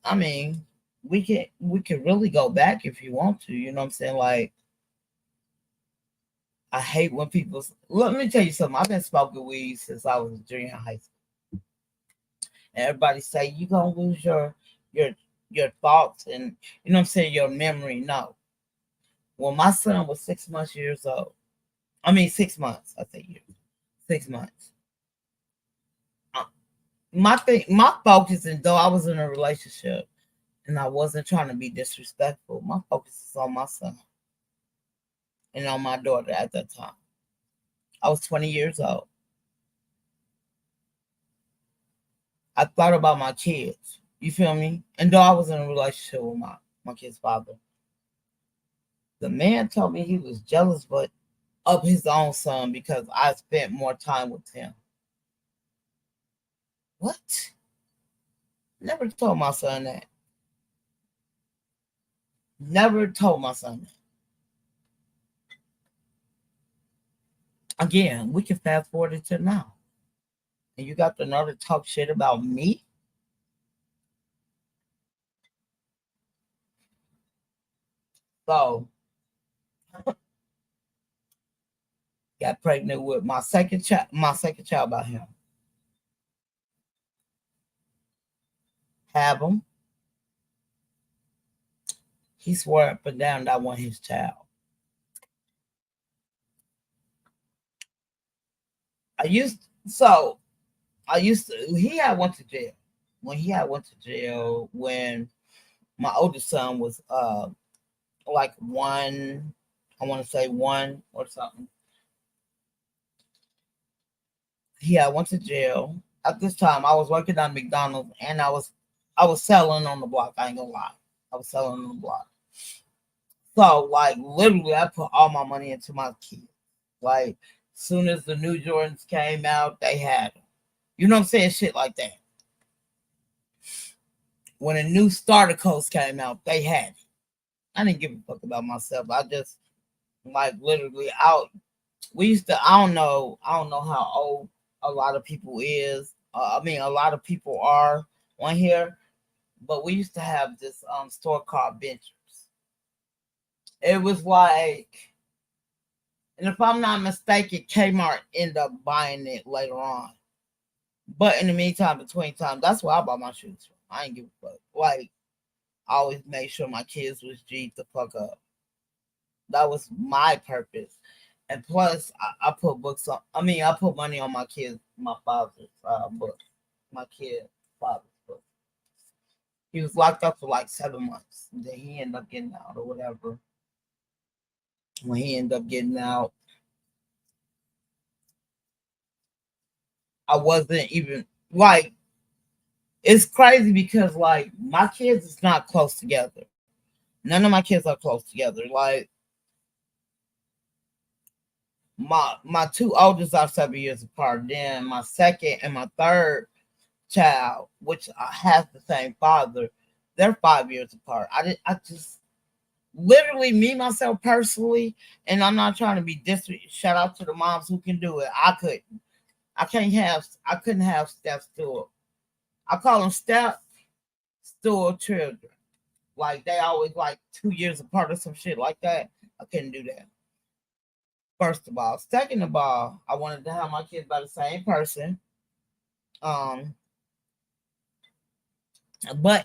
I mean, we can really go back if you want to. You know what I'm saying? Like, I hate when people. Let me tell you something. I've been smoking weed since I was junior high school. And everybody say you gonna lose your your thoughts and you know what I'm saying, your memory. No. When my son was 6 old, I mean 6 months. I say years, 6 months. Uh, my focus, and though I was in a relationship and I wasn't trying to be disrespectful, my focus is on my son and on my daughter at that time. I was 20 years old. I thought about my kids. You feel me? And though I was in a relationship with my kid's father, the man told me he was jealous, but of his own son because I spent more time with him. What? Never told my son that. Never told my son that. Again, we can fast forward it to now. and you got the nerve to talk shit about me? So got pregnant with my second child. My second child by him. Have him. He swore up and down that I want his child. I used so I used to. He had went to jail. When he had went to jail when my oldest son was like one, I want to say one or something. He had went to jail. At this time, I was working at McDonald's and I was selling on the block. I ain't gonna lie, I was selling on the block. So like literally, I put all my money into my kids. Like soon as the new Jordans came out, they had them. You know what I'm saying? Shit like that. When a new starter coast came out, they had it. I didn't give a fuck about myself. I just like literally out. We used to. I don't know how old a lot of people is. I mean, a lot of people are on here, but we used to have this store called Ventures. It was like, and if I'm not mistaken, Kmart ended up buying it later on. But in the meantime, between time, that's where I bought my shoes from. I ain't give a fuck. Like, I always made sure my kids was G'd the fuck up. That was my purpose. And plus, I put books on. I mean, I put money on my kids, my father's book, my kid father's book. He was locked up for like 7 months. Then he ended up getting out or whatever. When he ended up getting out, I wasn't even like. It's crazy because like my kids is not close together. None of my kids are close together. Like my two oldest are 7 years apart. Then my second and my third child, which has the same father, they're 5 years apart. I just literally me myself personally, and I'm not trying to be shout out to the moms who can do it. I couldn't have step stool. I call them step stool children. Like they always like 2 years apart or some shit like that. I couldn't do that. First of all. Second of all, I wanted to have my kids by the same person. But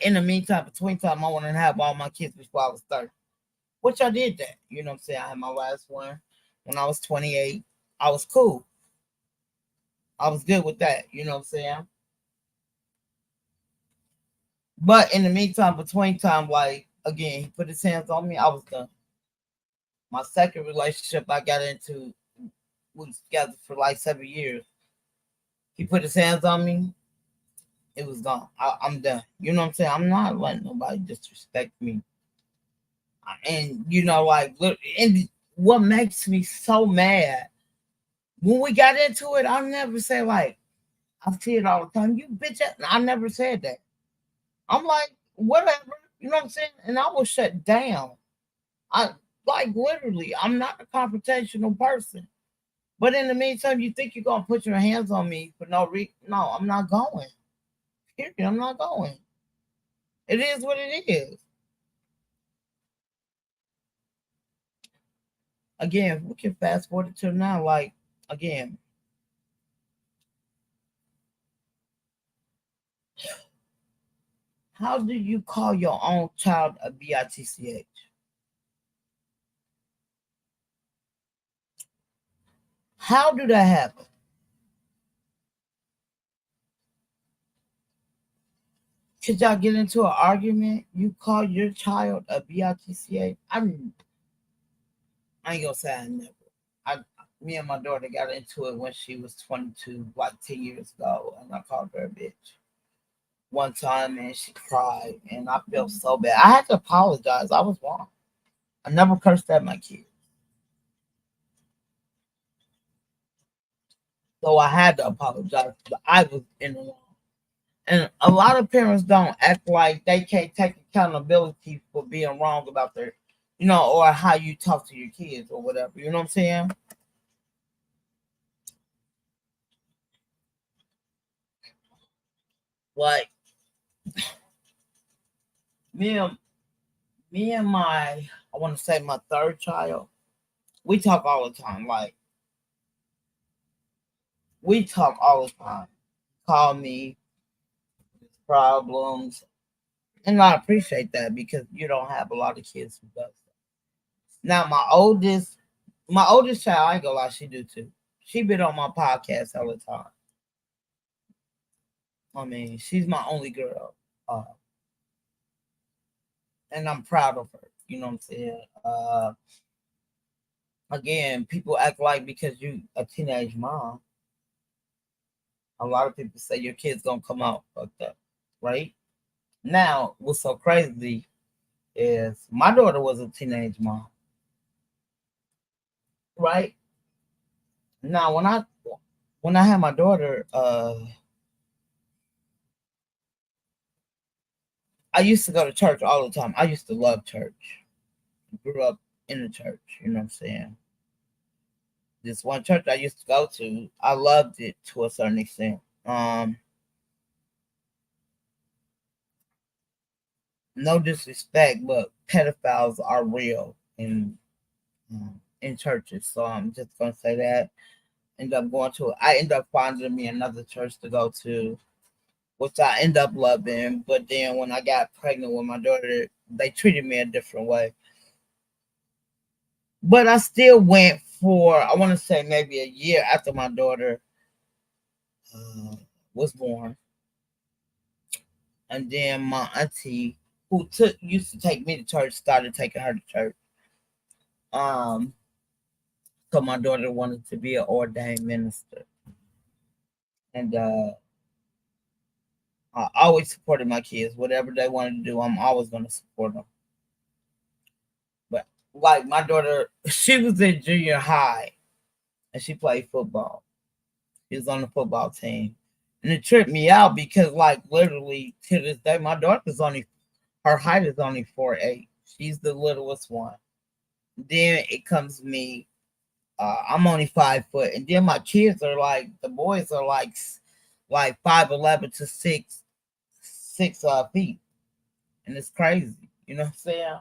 in the meantime, between time, I wanted to have all my kids before I was 30. Which I did that. You know what I'm saying? I had my last one when I was 28. I was cool. I was good with that. You know what I'm saying? But in the meantime, between time, like again, he put his hands on me. I was done. My second relationship I got into, we was together for like 7 years. He put his hands on me. It was gone. I'm done. You know what I'm saying? I'm not letting nobody disrespect me. And you know, like, and what makes me so mad when we got into it, I never say like, I see it all the time. You bitch, I never said that. I'm like, whatever, you know what I'm saying? And I was shut down. I like literally, I'm not a confrontational person. But in the meantime, you think you're gonna put your hands on me for no reason? No, I'm not going. Period. I'm not going. It is what it is. Again, we can fast forward to now. Like again, how do you call your own child a bitch? How do that happen? Could y'all get into an argument? You call your child a bitch? I ain't gonna say I never. I Me and my daughter got into it when she was 22, like 10 years ago, and I called her a bitch one time, and she cried, and I felt so bad. I had to apologize. I was wrong. I never cursed at my kids, so I had to apologize. But I was in the wrong. And a lot of parents don't act like they can't take accountability for being wrong about their, or how you talk to your kids or whatever. You know what I'm saying? Like me and my, I want to say my third child, we talk all the time. Like we talk all the time. Call me problems, and I appreciate that because you don't have a lot of kids who does that. Now my oldest child, I ain't gonna lie, she do too. She been on my podcast all the time. I mean, she's my only girl, and I'm proud of her. You know what I'm saying? Again, people act like because you a teenage mom, a lot of people say your kid's gonna come out fucked up, right? Now, what's so crazy is my daughter was a teenage mom, right? Now, when I had my daughter, I used to go to church all the time. I used to love church. Grew up in the church, you know what I'm saying? This one church I used to go to, I loved it to a certain extent. No disrespect, but pedophiles are real in churches. So I'm just gonna say that. I end up finding me another church to go to, which I end up loving. But then when I got pregnant with my daughter, they treated me a different way. But I still went for, I want to say maybe a year after my daughter was born. And then my auntie, who used to take me to church, started taking her to church. So my daughter wanted to be an ordained minister. And I always supported my kids. Whatever they wanted to do, I'm always going to support them. But like my daughter, she was in junior high and she played football. She was on the football team. And it tripped me out because like literally to this day, my daughter's her height is only 4'8". She's the littlest one. Then it comes me. I'm only 5 foot, and then my kids are like the boys are like 5'11" to 6 feet, and it's crazy. You know what I'm saying?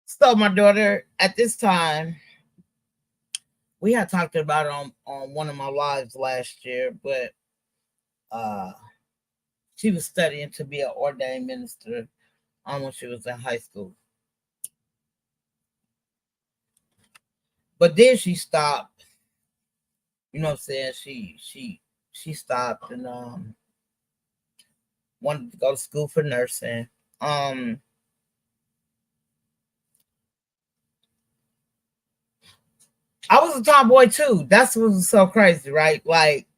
So my daughter at this time, we had talked about it on one of my lives last year, but she was studying to be an ordained minister when she was in high school. But then she stopped. You know what I'm saying? She stopped and wanted to go to school for nursing. I was a tomboy too. That's what was so crazy, right? Like,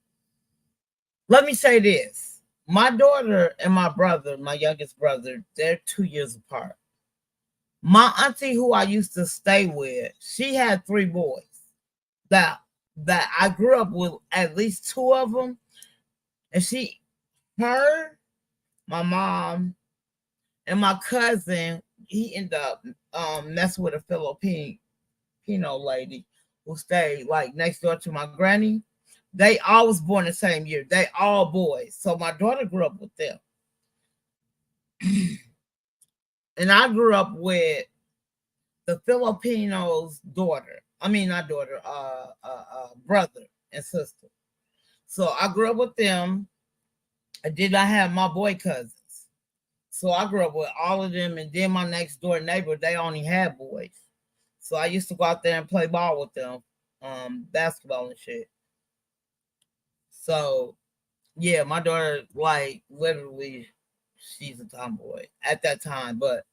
let me say this. My daughter and my brother, my youngest brother, they're 2 years apart. My auntie, who I used to stay with, she had 3 boys that I grew up with, at least 2 of them. And her, my mom, and my cousin, he ended up messing with a Filipino lady who stayed like next door to my granny. They all was born the same year. They all boys. So my daughter grew up with them. And I grew up with the Filipino's daughter. I mean, not daughter, brother and sister. So I grew up with them. I did not have my boy cousins. So I grew up with all of them. And then my next door neighbor, they only had boys. So I used to go out there and play ball with them, basketball and shit. So, yeah, my daughter, like, literally, she's a tomboy at that time. But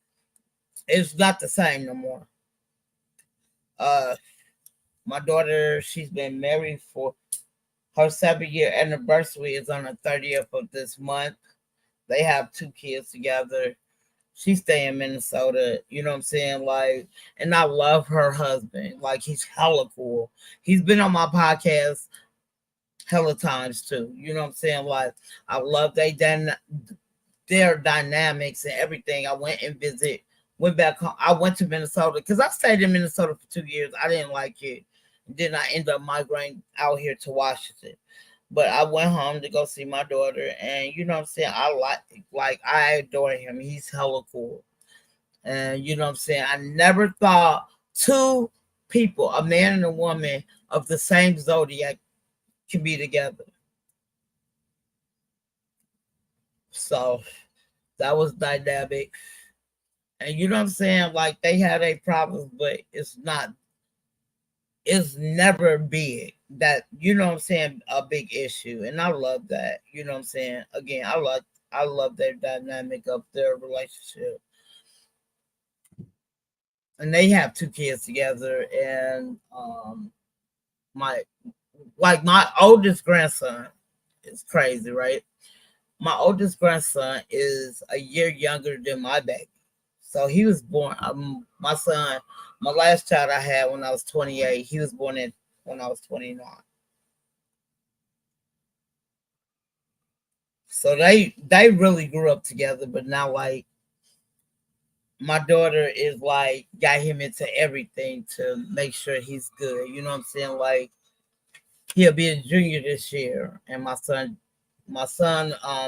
it's not the same no more. My daughter, she's been married for her 7-year anniversary is on the 30th of this month. They have 2 kids together. She stay in Minnesota, you know what I'm saying? Like, and I love her husband. Like, he's hella cool. He's been on my podcast hella times too. You know what I'm saying? Like, I love their dynamics and everything. I went back home. I went to Minnesota because I stayed in Minnesota for 2 years. I didn't like it. Then I ended up migrating out here to Washington. But I went home to go see my daughter, and you know what I'm saying. I like I adore him. He's hella cool, and you know what I'm saying. I never thought two people, a man and a woman of the same zodiac, can be together. So that was dynamic. And you know what I'm saying? Like they had a problems, but it's never big. That you know what I'm saying, a big issue. And I love that. You know what I'm saying? Again, I love their dynamic of their relationship. And they have two kids together, and my my oldest grandson is crazy, right? My oldest grandson is a year younger than my baby. So he was born. My son, my last child I had when I was 28. He was born when I was 29. So they really grew up together. But now like my daughter is like got him into everything to make sure he's good. You know what I'm saying? Like he'll be a junior this year, and my son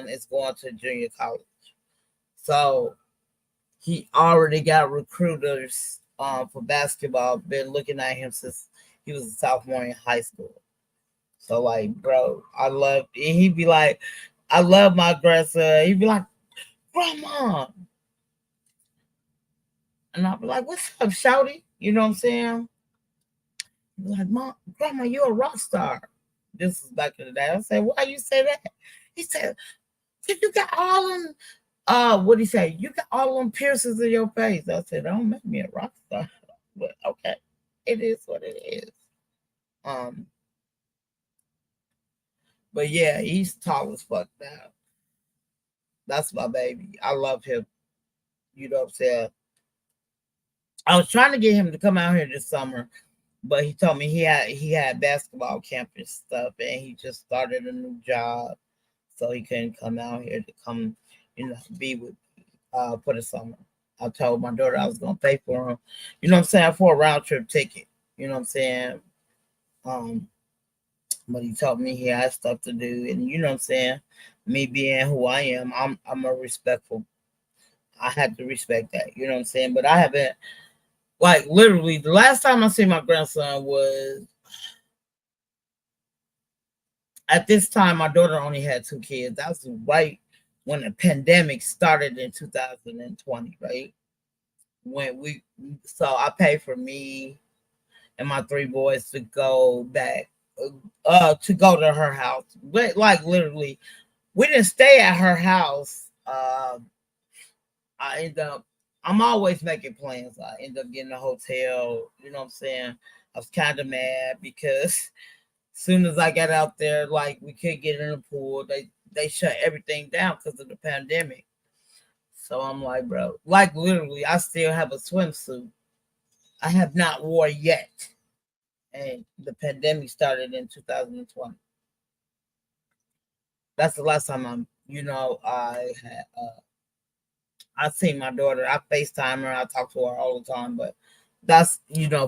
is going to junior college. So he already got recruiters for basketball. Been looking at him since he was a sophomore in high school. So like, bro, and he'd be like, I love my grandson. He'd be like, Grandma. And I'd be like, what's up, Shouty? You know what I'm saying? He'd be like, Mom, Grandma, you're a rock star. This is back in the day. I said, why you say that? He said, you got all them what do you say? You got all them piercings in your face. I said, don't make me a rock star. But okay. It is what it is. Um, but yeah, he's tall as fuck now. That's my baby. I love him. You know what I'm saying? I was trying to get him to come out here this summer, but he told me he had basketball camp and stuff, and he just started a new job, so he couldn't come out here to come, be with for the summer. I told my daughter I was gonna pay for him, you know what I'm saying, for a round trip ticket. You know what I'm saying? Um, but he told me he had stuff to do, and you know what I'm saying. Me being who I am, I'm a respectful. I had to respect that. You know what I'm saying. But I haven't, like, literally the last time I seen my grandson was at this time. My daughter only had two kids. That was right when the pandemic started in 2020, right? So I paid for me and my three boys to go back, to go to her house. But like literally, we didn't stay at her house. I end up, I'm always making plans. I end up getting a hotel. You know what I'm saying? I was kind of mad because as soon as I got out there, like we could get in the pool, they shut everything down because of the pandemic. So I'm like, bro, like literally, I still have a swimsuit I have not wore yet, and the pandemic started in 2020. That's the last time I seen my daughter. I FaceTime her. I talk to her all the time, but that's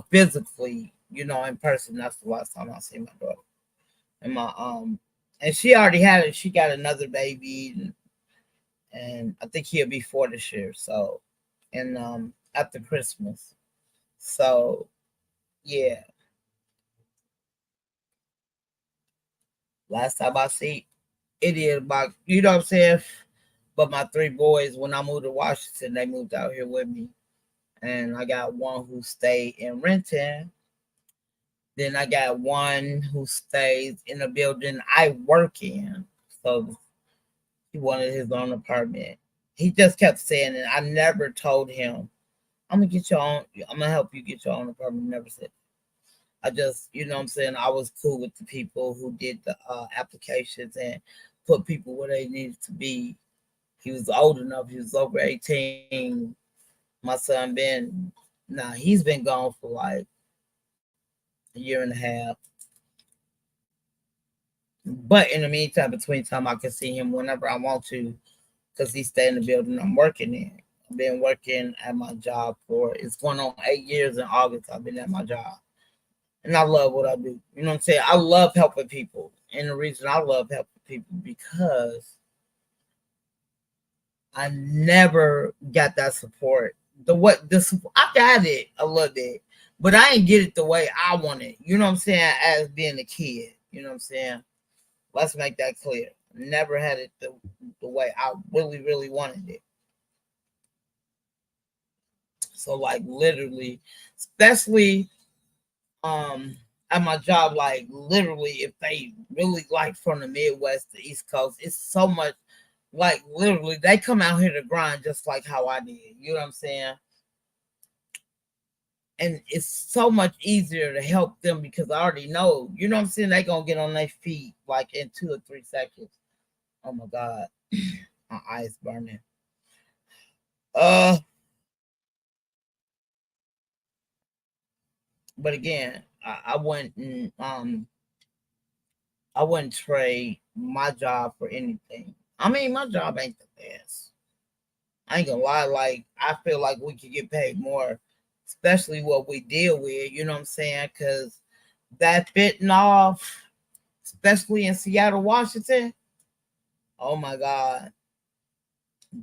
physically, in person. That's the last time I seen my daughter. And and she already had it. She got another baby, and I think he'll be 4 this year. So, and after Christmas. So, yeah. Last time I see it is about, you know what I'm saying? But my three boys, when I moved to Washington, they moved out here with me. And I got one who stayed in Renton. Then I got one who stays in the building I work in. So he wanted his own apartment. He just kept saying it. I never told him, I'm gonna help you get your own apartment. Never said. I just, you know what I'm saying, I was cool with the people who did the applications and put people where they needed to be. He was old enough. He was over 18. My son he's been gone for like a year and a half. But in the meantime, between time, I can see him whenever I want to because he stay in the building I'm working in. I've been working at my job it's going on 8 years in August. I've been at my job. And I love what I do. You know what I'm saying? I love helping people. And the reason I love helping people because I never got that support. I got it a little bit, but I didn't get it the way I wanted. You know what I'm saying? As being a kid, you know what I'm saying? Let's make that clear. Never had it the way I really, really wanted it. So like literally, especially at my job, like literally if they really like from the Midwest to East Coast, it's so much like literally they come out here to grind just like how I did. You know what I'm saying? And it's so much easier to help them because I already know, you know what I'm saying? They gonna get on their feet like in 2 or 3 seconds. Oh my God. My eyes burning. But again, I wouldn't trade my job for anything. I mean, my job ain't the best. I ain't gonna lie, like I feel like we could get paid more, especially what we deal with, you know what I'm saying? Cause that fentanyl, especially in Seattle, Washington, oh my God,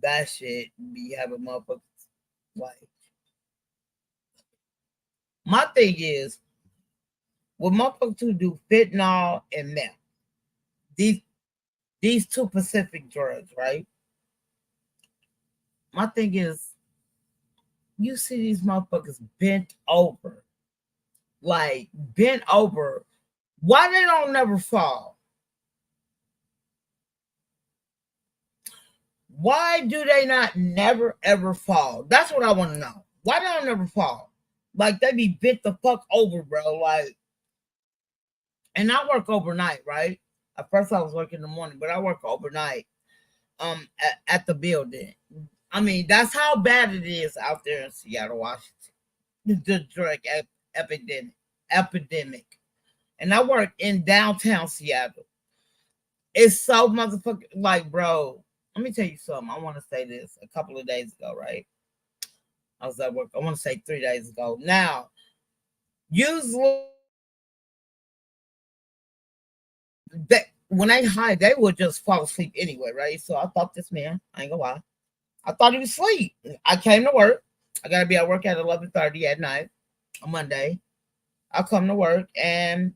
that shit be having motherfuckers like. My thing is, what motherfuckers who do fentanyl and meth, these two Pacific drugs, right? My thing is, you see these motherfuckers bent over, like bent over. Why they don't never fall? Why do they not never ever fall? That's what I want to know. Why they don't never fall? Like they be bent the fuck over, bro. Like, and I work overnight, right? At first I was working in the morning, but I work overnight. At the building. I mean, that's how bad it is out there in Seattle, Washington. The drug epidemic. And I work in downtown Seattle. It's so motherfucking like, bro. Let me tell you something. I want to say this a couple of days ago, right? I was at work. I want to say 3 days ago. Now, usually that when they hide, they would just fall asleep anyway, right? So I thought this man, I ain't gonna lie, I thought he was asleep. I came to work. I gotta be at work at 11:30 at night on Monday. I come to work and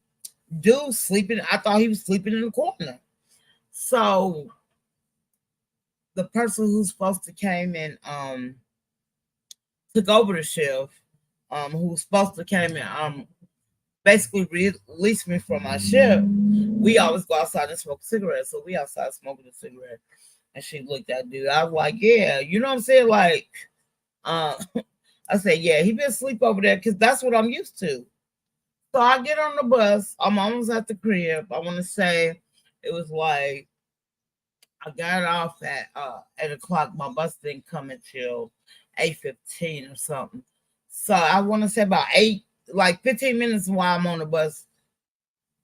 dude sleeping. I thought he was sleeping in the corner. So the person who's supposed to came and took over the shift, who was supposed to came and basically released me from my shift. We always go outside and smoke cigarettes, so we outside smoking a cigarette. And she looked at dude. I was like, yeah, you know what I'm saying? Like, I said, yeah, he been asleep over there because that's what I'm used to. So I get on the bus. I'm almost at the crib. I want to say it was like I got off at 8 o'clock. My bus didn't come until 8:15 or something. So I want to say about 15 minutes while I'm on the bus,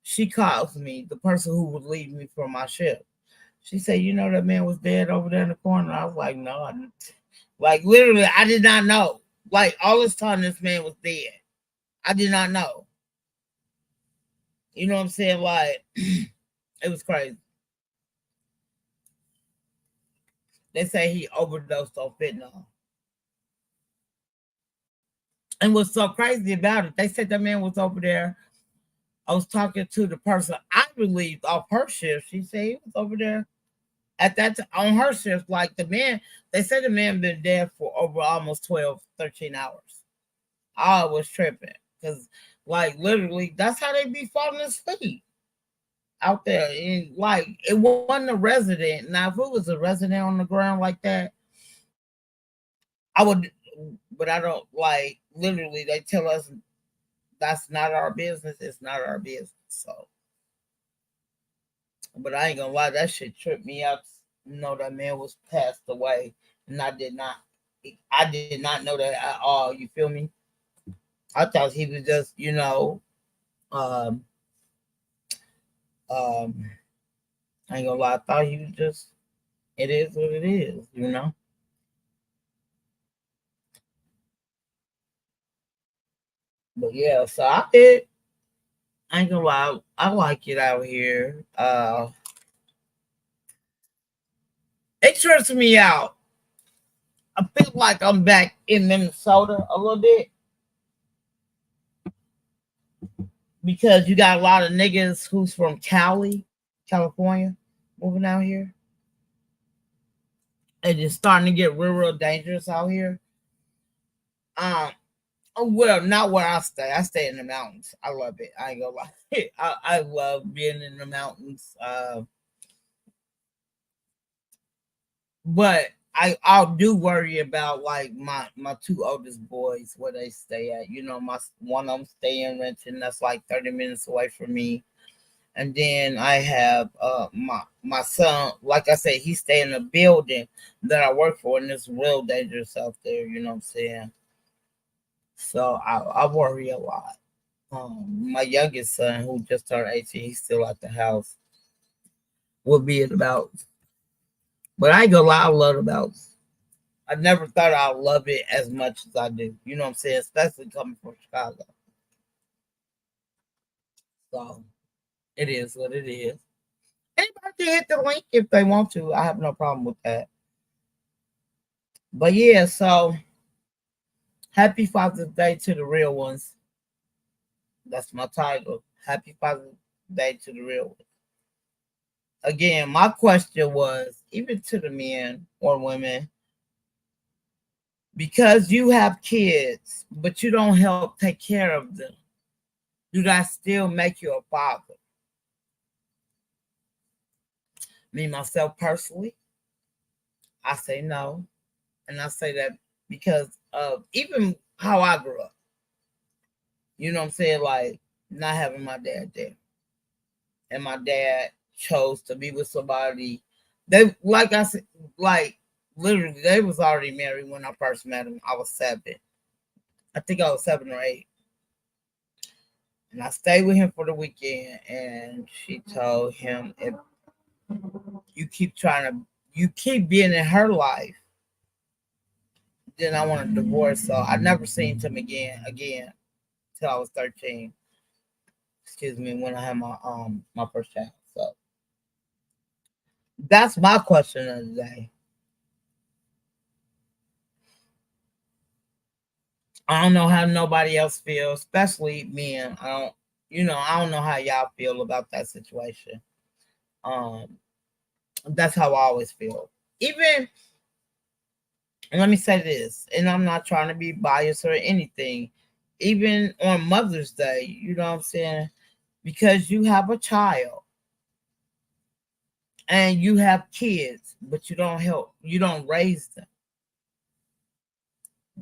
she calls me, the person who would leave me for my shift. She said, you know that man was dead over there in the corner? I was like, no. Like, literally, I did not know. Like, all this time, this man was dead. I did not know. You know what I'm saying? Like, it was crazy. They say he overdosed on fentanyl. And what's so crazy about it, they said that man was over there. I was talking to the person I relieved off her shift. She said he was over there at that time on her shift. Like the man, they said the man been dead for over almost 12, 13 hours. I was tripping because, like, literally, that's how they be falling asleep out there. And like, it wasn't a resident. Now, if it was a resident on the ground like that, I would, but I don't like. Literally, they tell us that's not our business. It's not our business. So, but I ain't gonna lie, that shit tripped me out. You know that man was passed away, and I did not know that at all. You feel me? I thought he was just, I ain't gonna lie, I thought he was just. It is what it is, you know. But yeah, so I did. I ain't gonna lie, I like it out here. It trips me out. I feel like I'm back in Minnesota a little bit because you got a lot of niggas who's from Cali, California, moving out here. And it's starting to get real dangerous out here. Well, not where I stay. I stay in the mountains. I love it. I ain't gonna lie. I love being in the mountains. But I do worry about like my two oldest boys where they stay at. You know, my one of them stay in Renton. That's like 30 minutes away from me. And then I have my son, like I said, he stay in a building that I work for, and it's real dangerous out there. You know what I'm saying? So I worry a lot. My youngest son, who just turned 18, he's still at the house. Will be at about, but I ain't gonna lie, I love the mountains. I never thought I'd love it as much as I do. You know what I'm saying? Especially coming from Chicago. So it is what it is. Anybody can hit the link if they want to. I have no problem with that. But yeah, so happy Father's Day to the real ones. That's my title. Happy Father's Day to the real ones. Again, my question was, even to the men or women, because you have kids, but you don't help take care of them, do that still make you a father? Me, myself personally, I say no. And I say that because of even how I grew up. You know what I'm saying? Like, not having my dad there. And my dad chose to be with somebody. They, like I said, like, literally, they was already married when I first met him. I was 7. I think I was 7 or 8. And I stayed with him for the weekend. And she told him, if you keep being in her life, then I want a divorce. So I never seen him again till I was 13. Excuse me, when I had my first child. So that's my question of the day. I don't know how nobody else feels, especially men. I don't know how y'all feel about that situation. That's how I always feel. Even, and let me say this, and I'm not trying to be biased or anything. Even on Mother's Day, you know what I'm saying? Because you have a child and you have kids, but you don't raise them.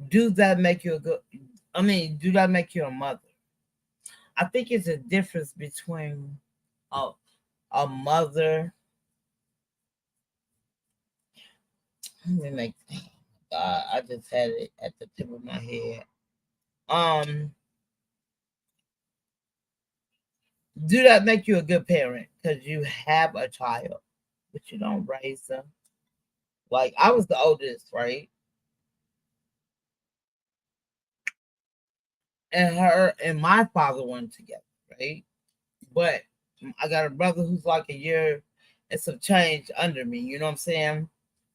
Do that make you do that make you a mother? I think it's a difference between a mother. Let me make, I just had it at the tip of my head. Do that make you a good parent because you have a child, but you don't raise them? Like, I was the oldest, right? And her and my father weren't together, right? But I got a brother who's like a year and some change under me. You know what I'm saying?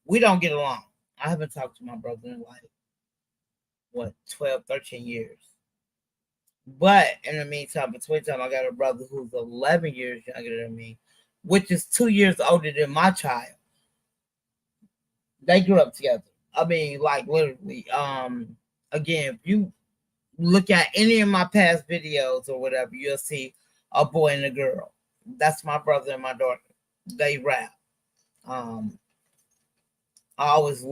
We don't get along. I haven't talked to my brother in like 12, 13 years. But in the meantime, between time, I got a brother who's 11 years younger than me, which is 2 years older than my child. They grew up together. I mean, like, literally. Again, if you look at any of my past videos or whatever, you'll see a boy and a girl. That's my brother and my daughter. They rap. I always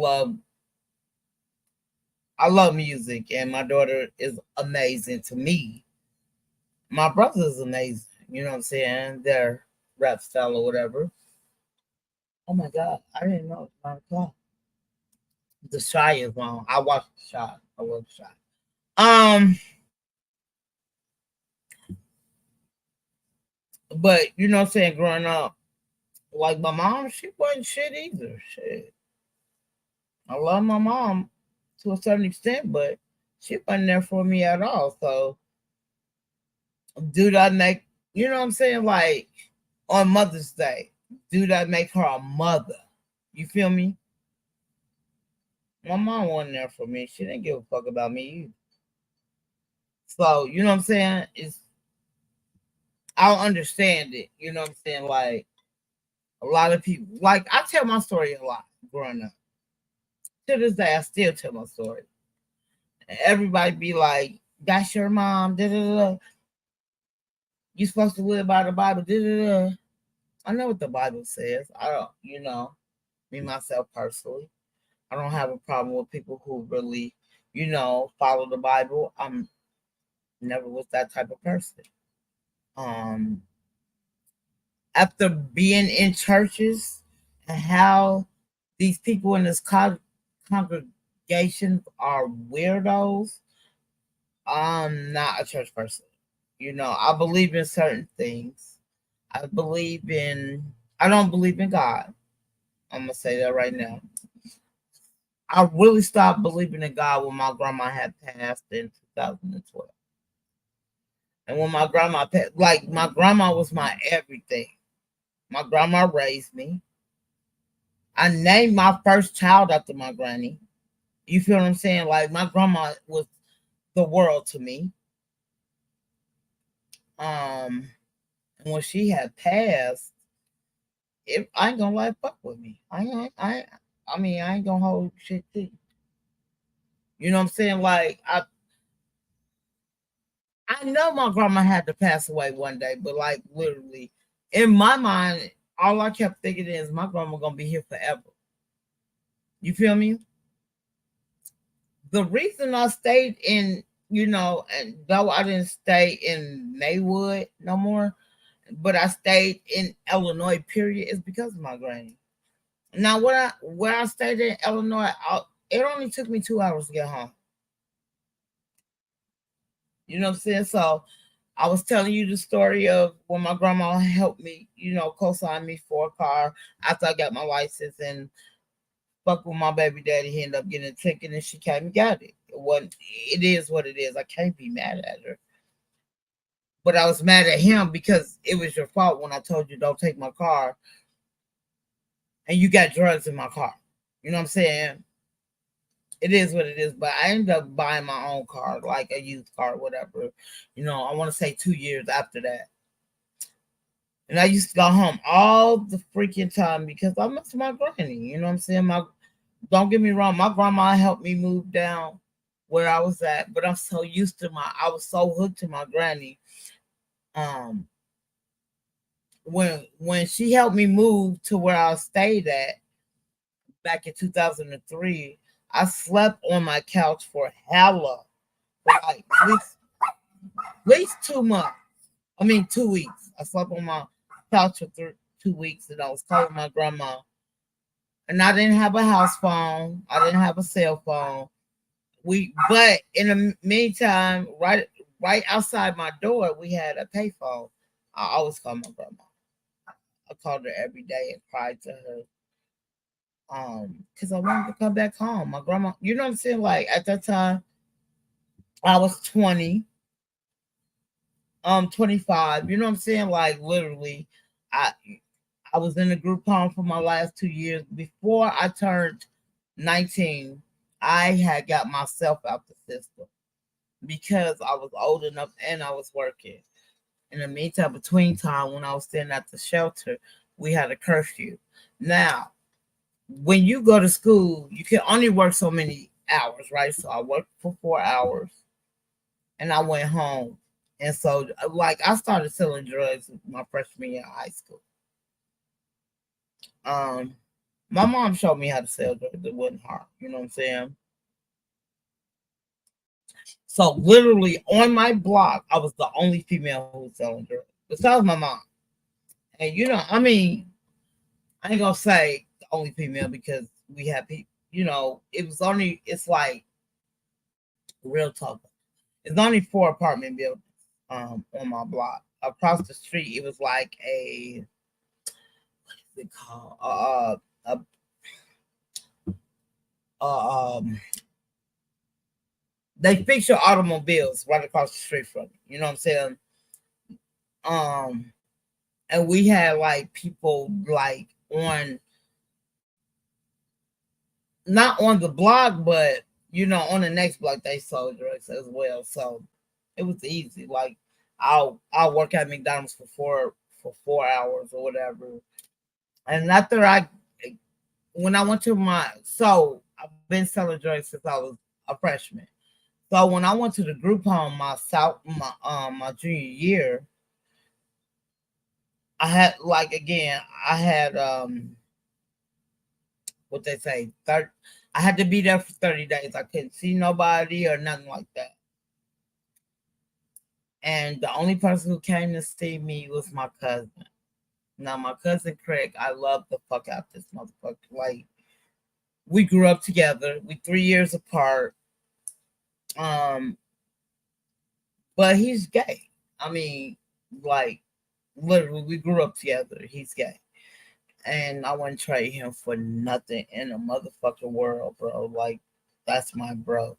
I love music, and my daughter is amazing to me. My brother is amazing. You know what I'm saying? Their rap style or whatever. Oh my God, I didn't know it's 9 o'clock. The Shy is on. I watched The Shy. I love The Shy. But you know what I'm saying, growing up, like my mom, she wasn't shit either. Shit. I love my mom to a certain extent, but she wasn't there for me at all. So do that make You know what I'm saying? Like on Mother's Day, do that make her a mother? You feel me? My mom wasn't there for me. She didn't give a fuck about me either. So, you know what I'm saying? I'll understand it. You know what I'm saying? Like a lot of people, like I tell my story a lot growing up. To this day, I still tell my story. And everybody be like, "That's your mom." Da, da, da. You supposed to live by the Bible. Da, da, da. I know what the Bible says. I don't, me myself personally, I don't have a problem with people who really, follow the Bible. I'm never was that type of person. Um, After being in churches and how these people in this congregation are weirdos, I'm not a church person. I believe in certain things. I don't believe in God. I'm gonna say that right now. I really stopped believing in God when my grandma had passed in 2012. And when my grandma passed, like my grandma was my everything. My grandma raised me. I named my first child after my granny. You feel what I'm saying? Like my grandma was the world to me. And when she had passed, I ain't gonna lie, fuck with me. I ain't gonna hold shit to you. You know what I'm saying? Like I know my grandma had to pass away one day, but like literally, in my mind, all I kept thinking is my grandma gonna be here forever. You feel me? The reason I stayed in, and though I didn't stay in Maywood no more, but I stayed in Illinois, period, is because of my granny. Now, where I stayed in Illinois, it only took me 2 hours to get home. You know what I'm saying? So I was telling you the story of when my grandma helped me, co-sign me for a car after I got my license and fuck with my baby daddy. He ended up getting a ticket and she came and got it. It is what it is. I can't be mad at her. But I was mad at him because it was your fault when I told you don't take my car and you got drugs in my car. You know what I'm saying? It is what it is. But I ended up buying my own car, like a used car, whatever. I want to say 2 years after that. And I used to go home all the freaking time because I miss my granny. You know what I'm saying? Don't get me wrong, my grandma helped me move down where I was at, but I'm so used to I was so hooked to my granny. When she helped me move to where I stayed at back in 2003, I slept on my couch for like at least 2 months. 2 weeks. I slept on my couch for 2 weeks, and I was calling my grandma. And I didn't have a house phone. I didn't have a cell phone. But in the meantime, right outside my door, we had a payphone. I always called my grandma. I called her every day and cried to her. Because I wanted to come back home. My grandma, you know what I'm saying? Like at that time, I was 20, 25. You know what I'm saying? Like literally, I was in a group home for my last 2 years. Before I turned 19, I had got myself out the system because I was old enough and I was working. In the meantime, between time when I was staying at the shelter, we had a curfew. Now, when you go to school, you can only work so many hours, right? So I worked for 4 hours and I went home. And so, like, I started selling drugs my freshman year of high school. My mom showed me how to sell drugs. It wasn't hard. You know what I'm saying? So literally on my block, I was the only female who was selling drugs. Besides my mom. And I ain't gonna say the only female because we had people, it's like real talk. It's only 4 apartment buildings on my block. Across the street, it was like a what is it called? They fix your automobiles right across the street from you. You know what I'm saying? And we had like people like on, not on the block, but on the next block they sold drugs as well. So it was easy. Like I'll work at McDonald's for 4 hours or whatever. And after when I went to I've been selling drugs since I was a freshman. So when I went to the group home my junior year, I had what they say, I had to be there for 30 days. I couldn't see nobody or nothing like that. And the only person who came to see me was my cousin. Now, my cousin Craig, I love the fuck out this motherfucker. Like, we grew up together. We 3 years apart. But he's gay. I mean, like, literally, we grew up together. He's gay. And I wouldn't trade him for nothing in the motherfucking world, bro. Like, that's my bro.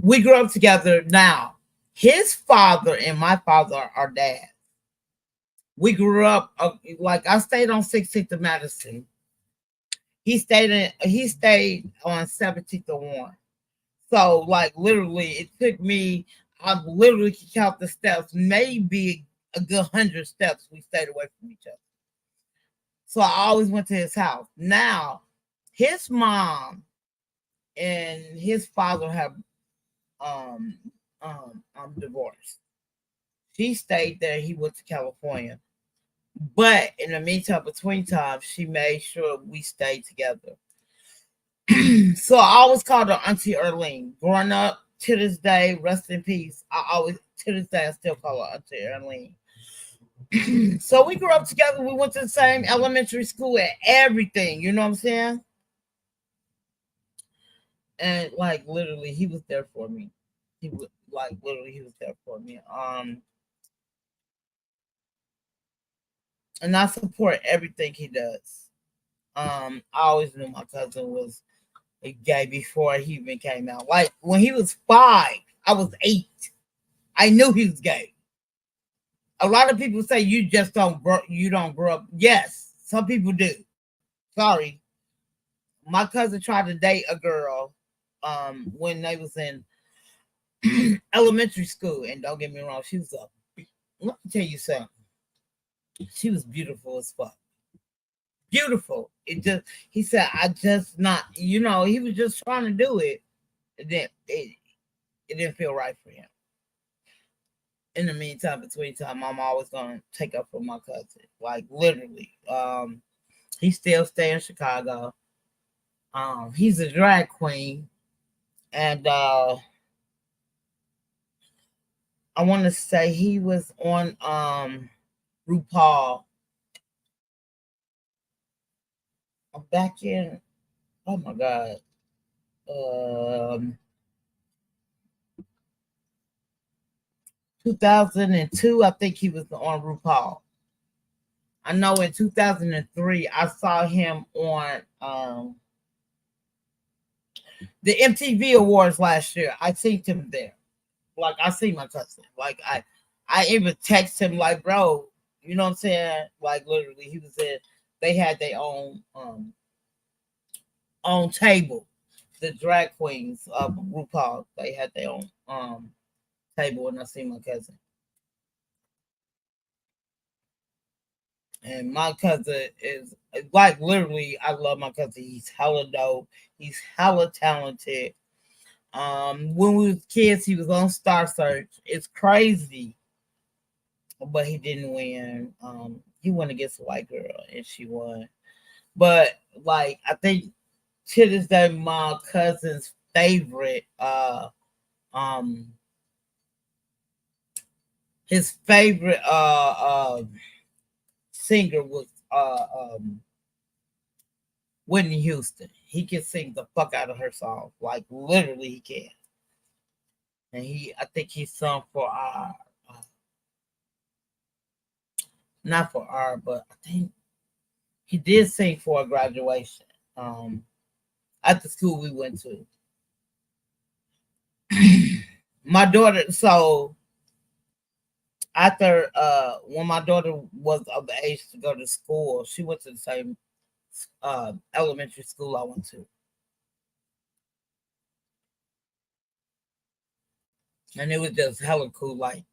We grew up together. Now, his father and my father are dads. We grew up like I stayed on 16th of Madison. He stayed on 17th of Warren. So like literally, it took me. I literally could count the steps, maybe a good 100 steps. We stayed away from each other. So I always went to his house. Now, his mom and his father have divorced. She stayed there. He went to California. But in the meantime, between times, she made sure we stayed together. So I always called her Auntie Erlene. Growing up, to this day, rest in peace. To this day, I still call her Auntie Erlene. So we grew up together. We went to the same elementary school and everything. You know what I'm saying? And like literally, he was there for me. He was there for me. And I support everything he does. I always knew my cousin was gay before he even came out. Like when he was 5, I was 8. I knew he was gay. A lot of people say you don't grow up. Yes, some people do. Sorry. My cousin tried to date a girl when they was in elementary school, and don't get me wrong, she was let me tell you something. She was beautiful as fuck. Beautiful. He said, I just not, he was just trying to do it. It didn't feel right for him. In the meantime, between time, I'm always gonna take up for my cousin. Like literally. He still stay in Chicago. He's a drag queen. And I want to say he was on RuPaul back in, oh my God, 2002. I think he was on RuPaul. I know in 2003 I saw him on the MTV Awards last year. I seen him there. Like I see my cousin. Like I even text him like, bro, you know what I'm saying? Like literally, he was in. They had their own table. The drag queens of RuPaul. They had their own table, and I see my cousin. And my cousin is like literally, I love my cousin. He's hella dope. He's hella talented. When we was kids, he was on Star Search. It's crazy, but he didn't win. He went against a white girl, and she won. But like, I think to this day, my cousin's favorite, his favorite, singer was Whitney Houston. He can sing the fuck out of her song. Like literally he can. And I think he sung for our not for our, but I think he did sing for a graduation at the school we went to. My daughter, so after when my daughter was of the age to go to school, she went to the same elementary school I went to. And it was just hella cool. Like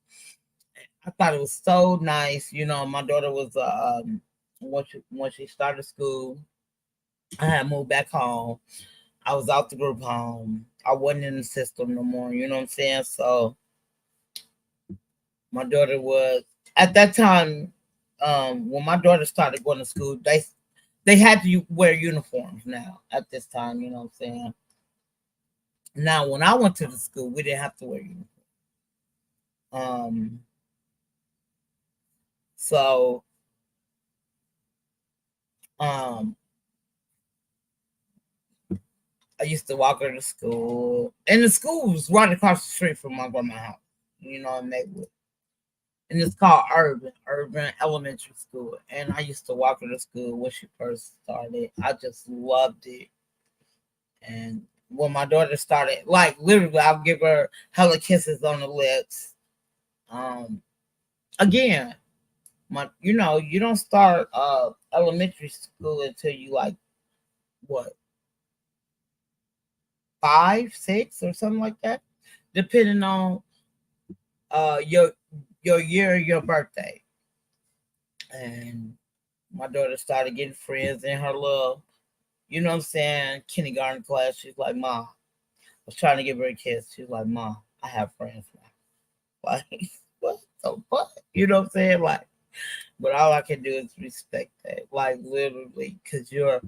I thought it was so nice. You know, my daughter was when she started school, I had moved back home. I was out the group home. I wasn't in the system no more. You know what I'm saying? So my daughter was at that time. When my daughter started going to school, they had to wear uniforms now at this time. You know what I'm saying? Now, when I went to the school, we didn't have to wear uniforms. Um, so um, I used to walk her to school, and the school was right across the street from my grandma's house. You know, in Maywood, and it's called Urban Elementary School. And I used to walk her to school when she first started. I just loved it. And when my daughter started, like literally, I'll give her hella kisses on the lips. Um, Again, you don't start elementary school until you like what 5, 6, or something like that, depending on uh your your year, your birthday. And my daughter started getting friends in her little, you know what I'm saying, kindergarten class. She's like, "Ma," I was trying to give her a kiss. She's like, "Ma, I have friends now." Like, what the fuck? You know what I'm saying? Like, but all I can do is respect that. Like literally, because you're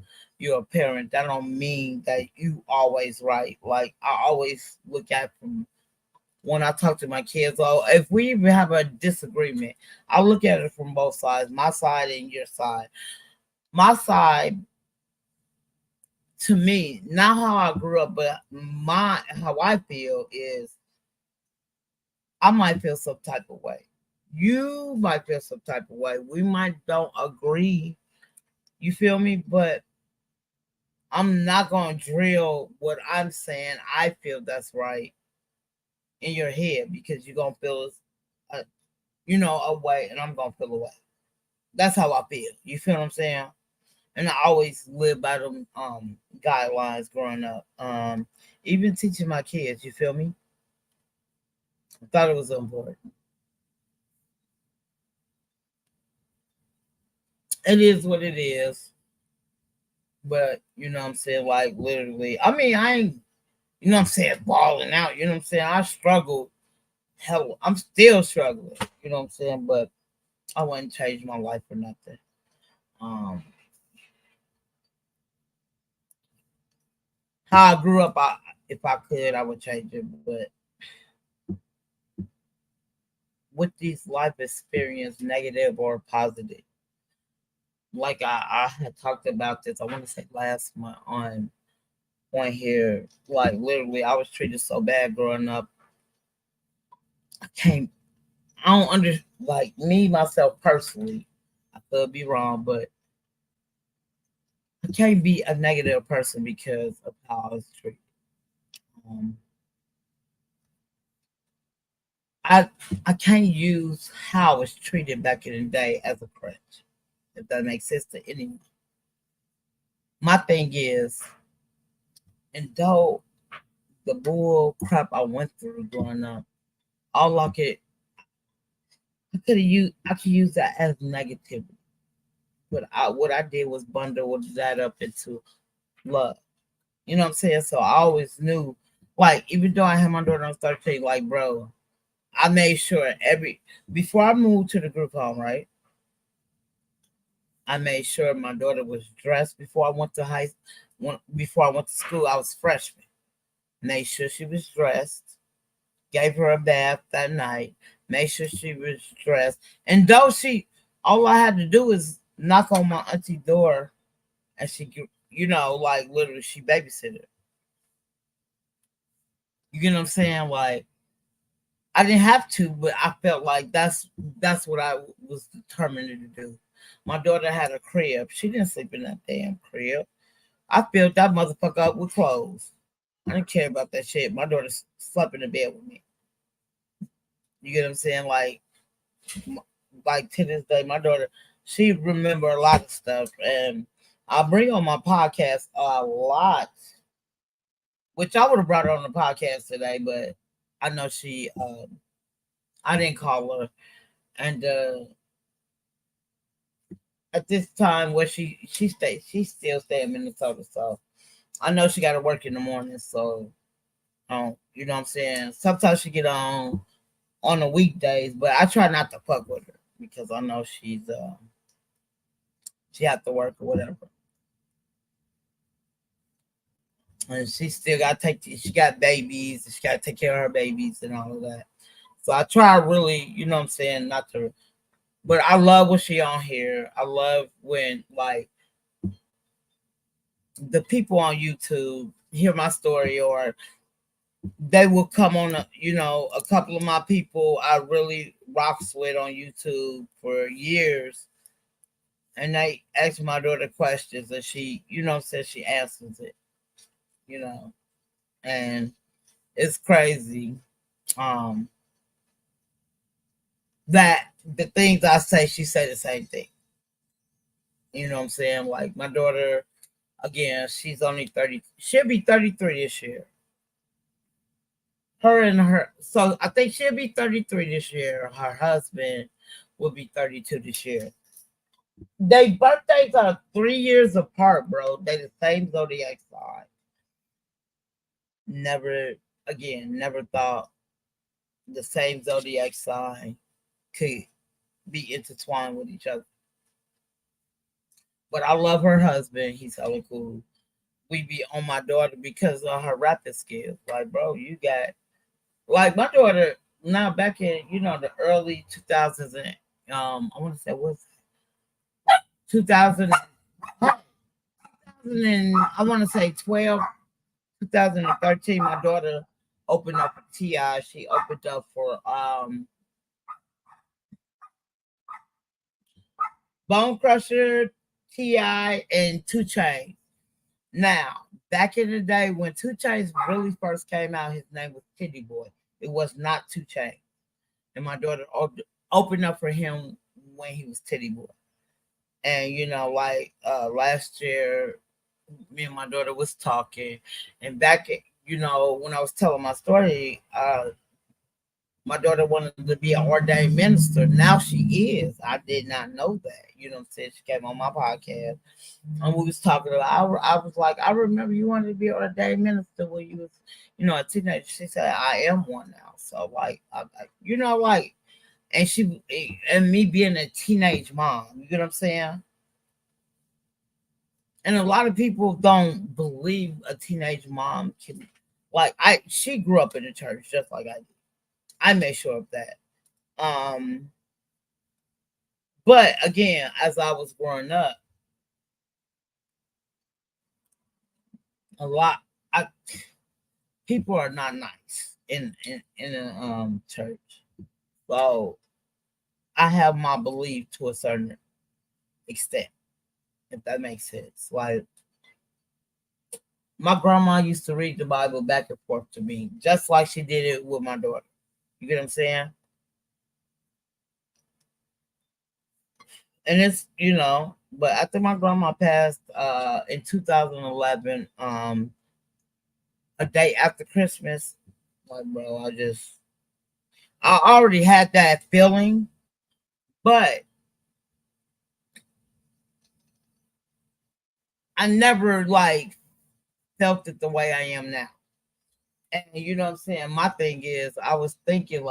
a parent. That don't mean that you always right. Like I always look at from when I talk to my kids. Oh, if we even have a disagreement, I look at it from both sides, my side and your side. My side, to me, not how I grew up, but my how I feel is I might feel some type of way. You might feel some type of way. We might don't agree. You feel me? But I'm not gonna drill what I'm saying. I feel that's right in your head because you're gonna feel a, a way, and I'm gonna feel a way. That's how I feel. You feel what I'm saying? And I always live by them guidelines growing up. Even teaching my kids. You feel me? I thought it was important. It is what it is. But you know what I'm saying? Like literally. I mean, I ain't, you know what I'm saying, balling out. You know what I'm saying? I struggled. Hell, I'm still struggling. You know what I'm saying? But I wouldn't change my life for nothing. Um how I grew up, if I could, I would change it. But with these life experience, negative or positive, like I had talked about this, I want to say last month on point here. Like literally, I was treated so bad growing up. I can't. I don't under like me myself personally. I could be wrong, but I can't be a negative person because of how I was treated. Um, I I can't use how I was treated back in the day as a crutch, if that makes sense to anyone. My thing is, and though the bull crap I went through growing up, all I could use that as negativity. But what I did was bundle that up into love. You know what I'm saying? So I always knew, like, even though I had my daughter on 13, like, bro, I made sure before I moved to the group home, right? I made sure my daughter was dressed before I went to before I went to school. I was freshman. Made sure she was dressed. Gave her a bath that night. Made sure she was dressed. And though all I had to do is knock on my auntie door, and she, like literally, she babysitted. You get what I'm saying? Like I didn't have to, but I felt like that's what I was determined to do. My daughter had a crib. She didn't sleep in that damn crib. I filled that motherfucker up with clothes. I didn't care about that shit. My daughter slept in the bed with me. You get what I'm saying? Like to this day, my daughter, she remember a lot of stuff, and I bring on my podcast a lot, which I would have brought her on the podcast today, but I know I didn't call her, and at this time where she still stay in Minnesota, so I know she got to work in the morning, so you know what I'm saying. Sometimes she get on the weekdays, but I try not to fuck with her because I know she have to work or whatever. And she still got to she got babies, she got to take care of her babies and all of that. So I try really, you know what I'm saying, not to, but I love when she on here. I love when like the people on YouTube hear my story, or they will come on, a couple of my people I really rocks with on YouTube for years. And they ask my daughter questions and she, says she answers it, and it's crazy. That the things I say, she say the same thing. You know what I'm saying? Like my daughter, again, she's only 30. She'll be 33 this year. So I think she'll be 33 this year. Her husband will be 32 this year. Their birthdays are 3 years apart, bro. They the same zodiac sign. Never thought the same zodiac sign could be intertwined with each other. But I love her husband. He's hella cool. We be on my daughter because of her rapping skills. Like, bro, you got like my daughter now back in the early 2000s and I want to say what's 2000 and I want to say 12 2013 my daughter opened up for T.I. She opened up for Bone Crusher, T.I. and 2 Chainz. Now, back in the day when 2 Chainz really first came out, his name was Titty Boy. It was not 2 Chainz. And my daughter opened up for him when he was Titty Boy. And last year, me and my daughter was talking, and back when I was telling my story, my daughter wanted to be an ordained minister. Now she is. I did not know that. You know what I'm saying? She came on my podcast and we was talking about, I was like, I remember you wanted to be an ordained minister when you was, a teenager. She said, I am one now. So and me being a teenage mom, you get what I'm saying? And a lot of people don't believe a teenage mom can, she grew up in the church just like I did. I made sure of that. But again, as I was growing up, people are not nice in a church. So I have my belief to a certain extent, if that makes sense. Like my grandma used to read the Bible back and forth to me, just like she did it with my daughter. You get what I'm saying? And it's, but after my grandma passed in 2011, a day after Christmas, like, bro, I already had that feeling, but I never felt it the way I am now. And you know what I'm saying? My thing is, I was thinking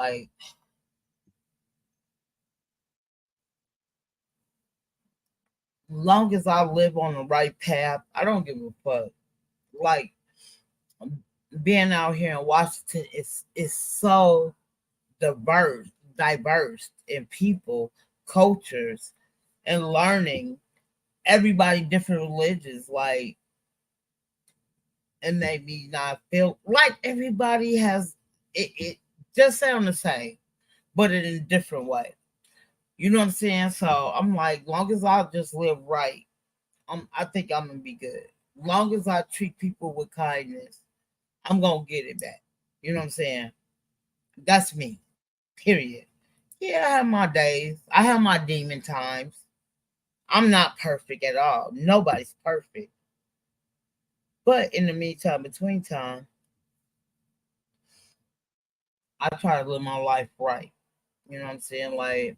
long as I live on the right path, I don't give a fuck. Like being out here in Washington is so diverse in people, cultures, and learning. Everybody different religions, and made me not feel like everybody has it just sound the same, but in a different way. You know what I'm saying? So I'm like, long as I just live right, I think I'm gonna be good. Long as I treat people with kindness, I'm gonna get it back. You know what I'm saying? That's me. Period. Yeah, I have my days. I have my demon times. I'm not perfect at all. Nobody's perfect. But in the meantime, between time, I try to live my life right. You know what I'm saying? Like,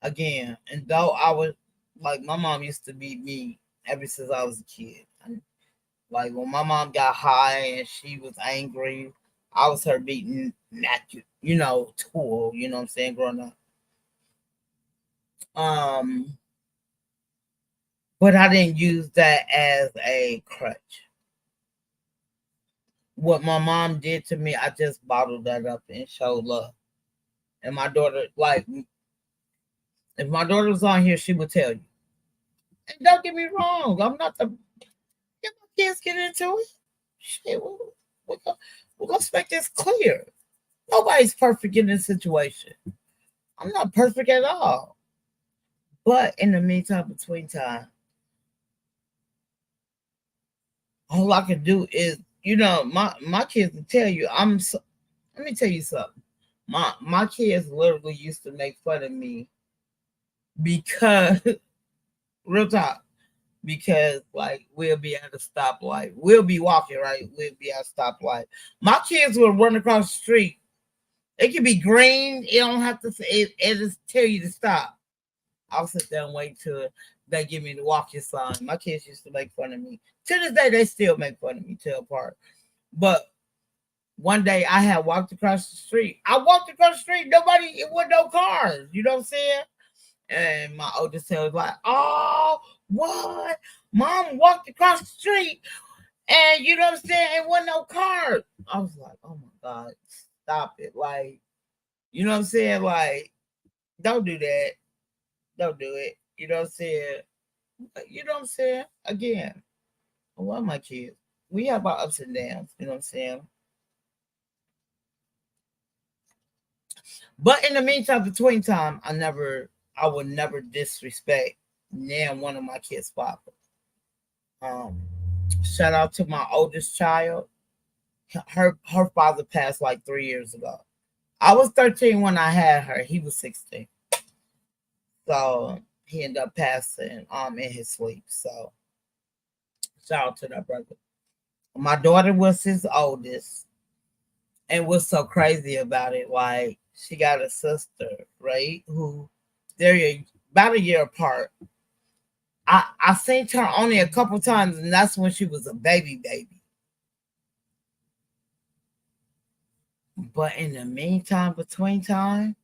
again, and though I was like, my mom used to beat me ever since I was a kid. Like, when my mom got high and she was angry, I was her beating that, tool, you know what I'm saying, growing up. But I didn't use that as a crutch. What my mom did to me, I just bottled that up and showed love. And my daughter, like, if my daughter was on here, she would tell you. And don't get me wrong, I'm not the. If my kids get into it, shit, we're gonna make this clear. Nobody's perfect in this situation. I'm not perfect at all. But in the meantime, between time, all I can do is, my kids will tell you, let me tell you something. My kids literally used to make fun of me because real talk, because like we'll be at a stoplight. We'll be walking, right? We'll be at a stoplight. My kids will run across the street. It can be green. It don't have to say it just tell you to stop. I'll sit there and wait till they give me the walking sign. My kids used to make fun of me. To this day, they still make fun of me till apart. But one day I had walked across the street. I walked across the street, it was no cars. You know what I'm saying? And my oldest son was like, "Oh, what? Mom walked across the street, and you know what I'm saying? It wasn't no cars." I was like, "Oh my God, stop it!" Like, you know what I'm saying? Like, don't do that. Don't do it. You know what I'm saying? You know what I'm saying? Again, I love my kids. We have our ups and downs. You know what I'm saying? But in the meantime, between time, I would never disrespect one of my kids' father. Shout out to my oldest child. Her father passed like 3 years ago. I was 13 when I had her. He was 16. So he ended up passing in his sleep. So shout out to that brother. My daughter was his oldest. And what's so crazy about it, like, she got a sister, right? Who they're about a year apart. I seen her only a couple times, and that's when she was a baby. But in the meantime, between time,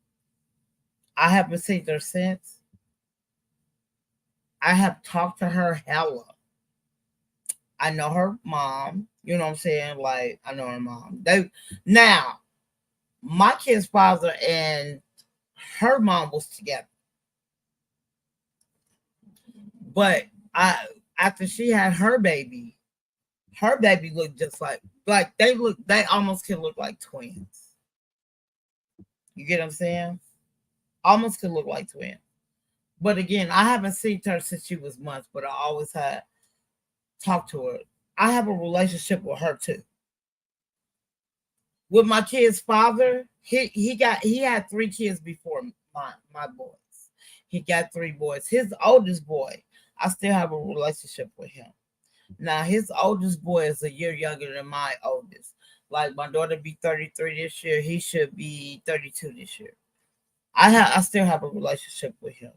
I haven't seen her since. I have talked to her hella. I know her mom. You know what I'm saying? Like, I know her mom. Now, my kid's father and her mom was together. But after she had her baby looked just like they almost can look like twins. You get what I'm saying? Almost could look like twins. But again, I haven't seen her since she was months, but I always had talked to her. I have a relationship with her too. With my kid's father, he had 3 kids before my boys. He got 3 boys. His oldest boy, I still have a relationship with him. Now his oldest boy is a year younger than my oldest. Like, my daughter be 33 this year, he should be 32 this year. I still have a relationship with him.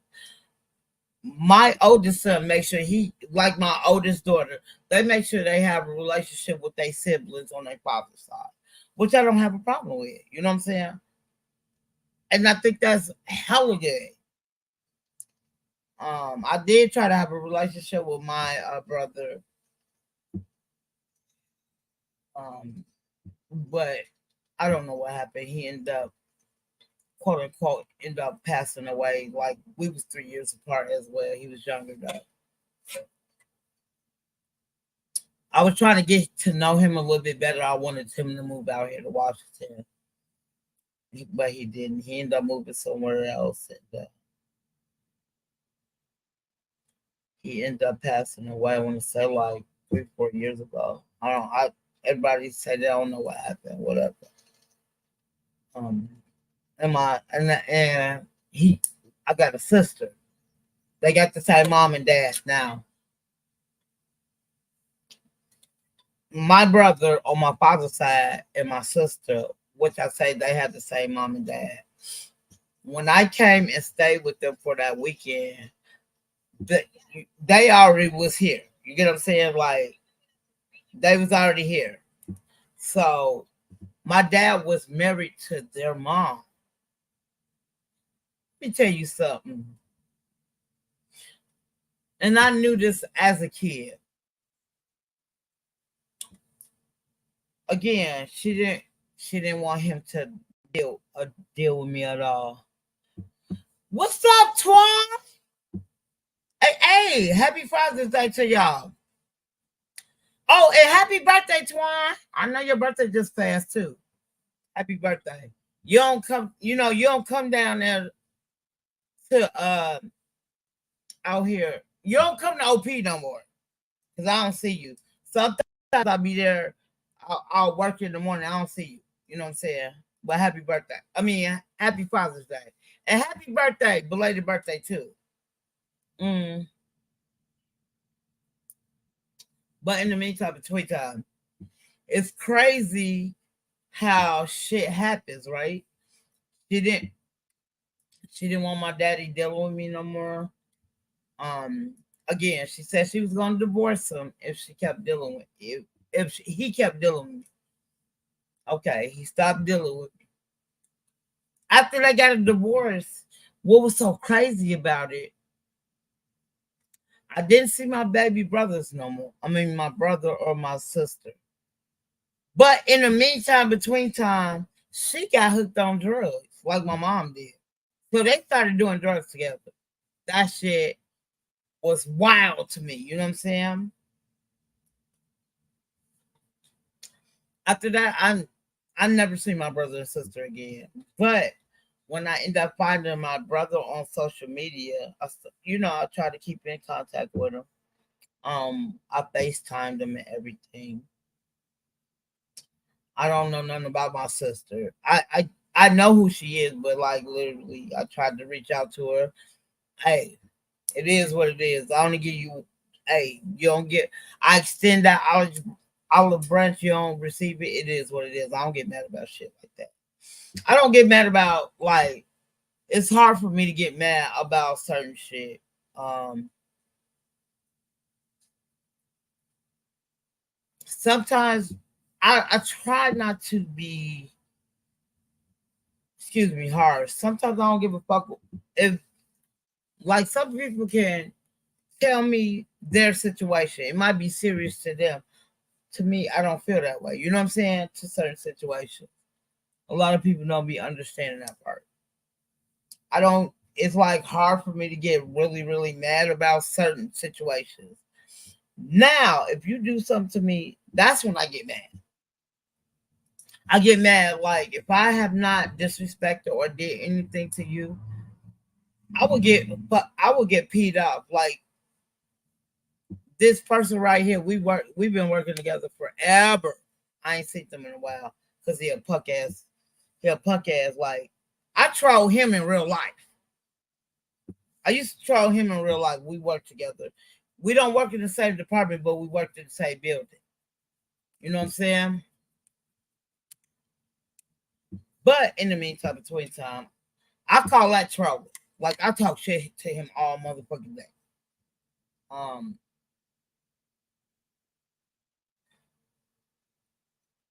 My oldest son makes sure he, like my oldest daughter, they make sure they have a relationship with their siblings on their father's side, which I don't have a problem with. You know what I'm saying? And I think that's hella good. I did try to have a relationship with my brother, but I don't know what happened. He ended up, quote unquote, passing away. Like, we was 3 years apart as well. He was younger though. I was trying to get to know him a little bit better. I wanted him to move out here to Washington, but he didn't. He ended up moving somewhere else, and he ended up passing away. I want to say like 3-4 years ago. Everybody say they don't know what happened, whatever. and I got a sister. They got the same mom and dad now. My brother on my father's side and my sister, which I say they had the same mom and dad. When I came and stayed with them for that weekend, they already was here. You get what I'm saying? Like they was already here. So my dad was married to their mom. Let me tell you something. And I knew this as a kid. Again, she didn't want him to deal with me at all. What's up, Twan? Hey, happy Father's Day to y'all. Oh, and happy birthday, Twan. I know your birthday just passed too. Happy birthday. You don't come down there to out here. You don't come to OP no more. Because I don't see you. Sometimes I'll be there. I'll work in the morning. I don't see you. You know what I'm saying? But happy birthday. I mean, happy Father's Day. And happy birthday, belated birthday too. But in the meantime, between time, it's crazy how shit happens, right? She didn't want my daddy dealing with me no more. Again, she said she was gonna divorce him if she kept dealing with he kept dealing with me. Okay, he stopped dealing with me. After they got a divorce, what was so crazy about it? I didn't see my baby brothers no more. I mean, my brother or my sister. But in the meantime, between time, she got hooked on drugs like my mom did. So they started doing drugs together. That shit was wild to me. You know what I'm saying? After that, I never seen my brother and sister again. But when I end up finding my brother on social media, I try to keep in contact with him. I FaceTimed him and everything. I don't know nothing about my sister. I know who she is, but like literally, I tried to reach out to her. Hey, it is what it is. I only give you. Hey, you don't get. I extend that olive branch. You don't receive it. It is what it is. I don't get mad about shit like that. I don't get mad about like. It's hard for me to get mad about certain shit. Sometimes I try not to be, excuse me, harsh. Sometimes I don't give a fuck if, like, some people can tell me their situation. It might be serious to them. To me, I don't feel that way. You know what I'm saying? To certain situations, a lot of people don't be understanding that part. I don't. It's like hard for me to get really, really mad about certain situations. Now, if you do something to me, that's when I get mad. I get mad like if I have not disrespected or did anything to you, I would get peed off. Like this person right here, we've been working together forever. I ain't seen them in a while because he a punk ass. Like I troll him in real life. I used to troll him in real life. We work together. We don't work in the same department, but we work in the same building. You know what I'm saying? But in the meantime, between time, I call that trouble. Like I talk shit to him all motherfucking day.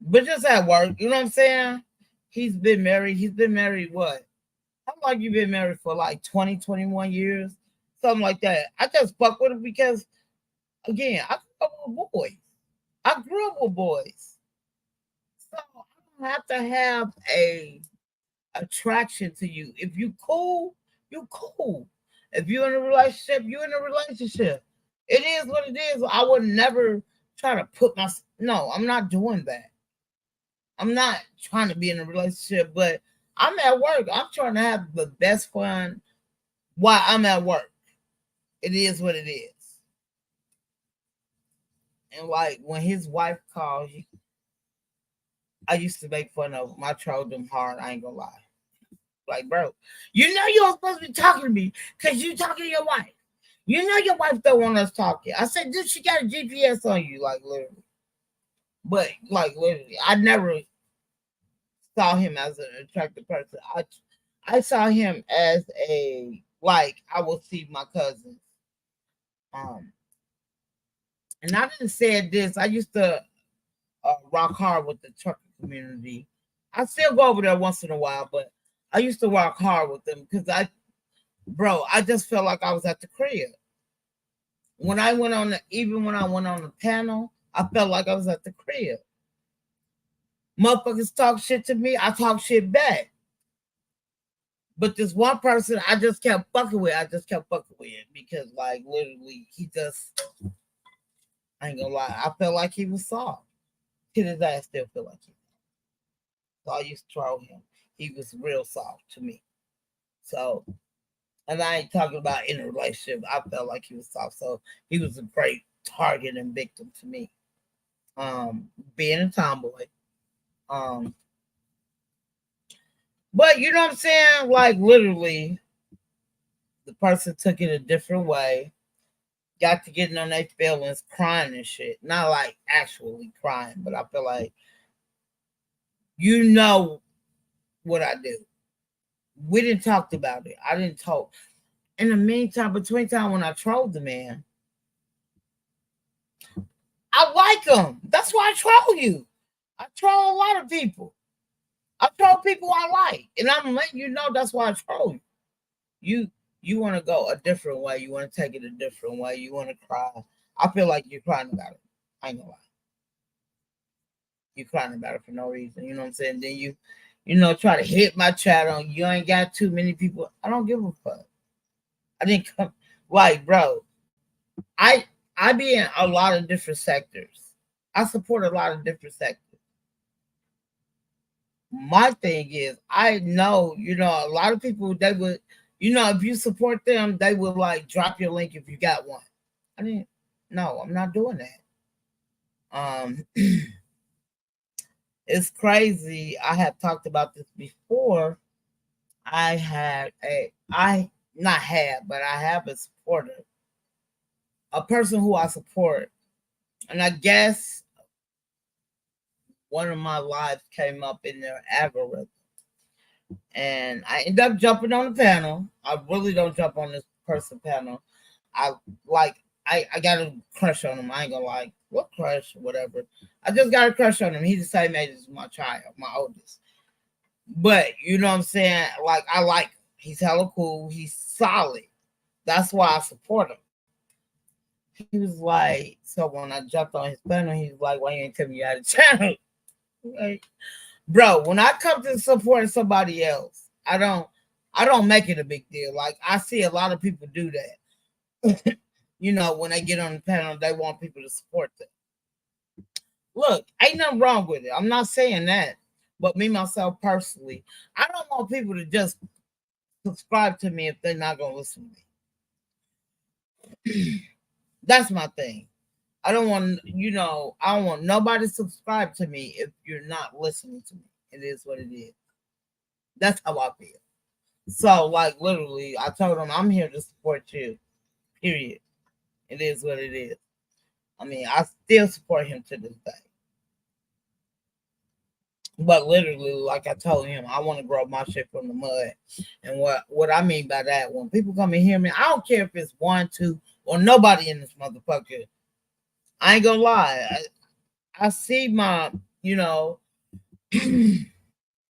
But just at work, you know what I'm saying? He's been married. He's been married what? How long you been married for? Like 20, 21 years? Something like that. I just fuck with him because, again, I grew up with boys. So I don't have to have a attraction to you. If you cool, you cool. If you're in a relationship, you're in a relationship. It is what it is. I would never try to no, I'm not doing that. I'm not trying to be in a relationship, but I'm at work. I'm trying to have the best fun while I'm at work. It is what it is. And like when his wife called, I used to make fun of him. I trolled him hard. I ain't gonna lie. Like, bro, you know you're supposed to be talking to me because you talking to your wife. You know your wife don't want us talking. I said, dude, she got a GPS on you, like literally. But like literally, I never saw him as an attractive person. I saw him as a like I will see my cousins. Um, and I didn't say this. I used to rock hard with the trucker community. I still go over there once in a while, but I used to rock hard with them because I just felt like I was at the crib. When I went on even when I went on the panel, I felt like I was at the crib. Motherfuckers talk shit to me, I talk shit back. But this one person I just kept fucking with. I just kept fucking with him because, like, literally, I ain't gonna lie, I felt like he was soft. To this day, I still feel like he was. So I used to troll him. He was real soft to me. So, and I ain't talking about in a relationship. I felt like he was soft. So he was a great target and victim to me. Being a tomboy. But you know what I'm saying? Like literally, the person took it a different way. Got to getting on their feelings, crying and shit. Not like actually crying, but I feel like you know what I do. We didn't talk about it. I didn't talk. In the meantime, between time when I trolled the man, I like him. That's why I troll you. I troll a lot of people. I troll people I like. And I'm letting you know that's why I troll you. You want to go a different way. You want to take it a different way. You want to cry. I feel like you're crying about it. I ain't gonna lie. You're crying about it for no reason. You know what I'm saying? Then you try to hit my chat on. You ain't got too many people. I don't give a fuck. I didn't come. Like, bro, I be in a lot of different sectors. I support a lot of different sectors. My thing is, I know, a lot of people, they would, if you support them, they would like drop your link if you got one. No, I'm not doing that. It's crazy. I have talked about this before. I have a supporter, a person who I support. And I guess one of my lives came up in their algorithm. And I end up jumping on the panel. I really don't jump on this person panel. I got a crush on him. I ain't gonna like what crush, whatever. I just got a crush on him. He's the same age as my child, my oldest. But you know what I'm saying? Like I like him. He's hella cool. He's solid. That's why I support him. He was like, so when I jumped on his panel, he was like, why you ain't tell me you had a channel? Like, bro, when I come to support somebody else, I don't make it a big deal. Like I see a lot of people do that. When they get on the panel, they want people to support them. Look, ain't nothing wrong with it. I'm not saying that. But me, myself, personally, I don't want people to just subscribe to me if they're not going to listen to me. That's my thing. I don't want nobody to subscribe to me if you're not listening to me. It is what it is. That's how I feel. So, like, literally, I told them I'm here to support you. Period. It is what it is. I mean, I still support him to this day. But literally, like I told him, I want to grow my shit from the mud. And what I mean by that, when people come and hear me, I don't care if it's 1, 2, or nobody in this motherfucker. I ain't gonna lie. I see my,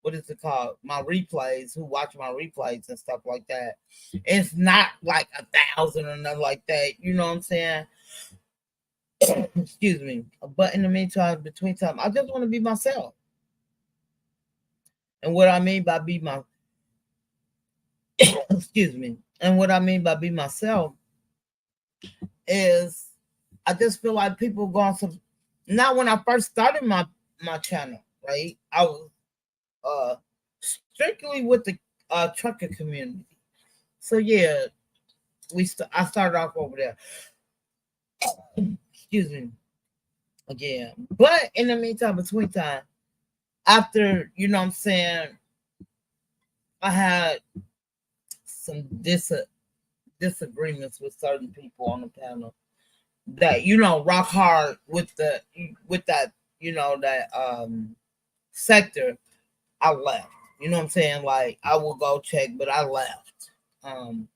what is it called? My replays, who watch my replays and stuff like that. It's not like 1,000 or nothing like that. You know what I'm saying? Excuse me. But in the meantime, between time, I just want to be myself. And what I mean by be my excuse me. And what I mean by be myself is I just feel like people going to not when I first started my channel, right? I was strictly with the trucker community. So yeah, I started off over there. Excuse me. Again. But in the meantime, between time, after, you know what I'm saying, I had some disagreements with certain people on the panel that rock hard with that that sector. I left. You know what I'm saying? Like I will go check, but I left. To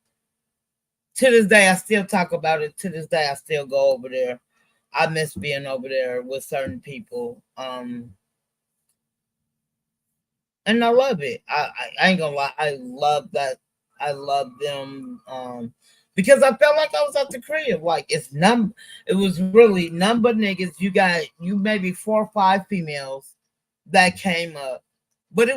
this day, I still talk about it. To this day, I still go over there. I miss being over there with certain people. And I love it. I ain't gonna lie. I love that. I love them. Because I felt like I was at the crib. Like it was really none but niggas. You maybe 4 or 5 females that came up. But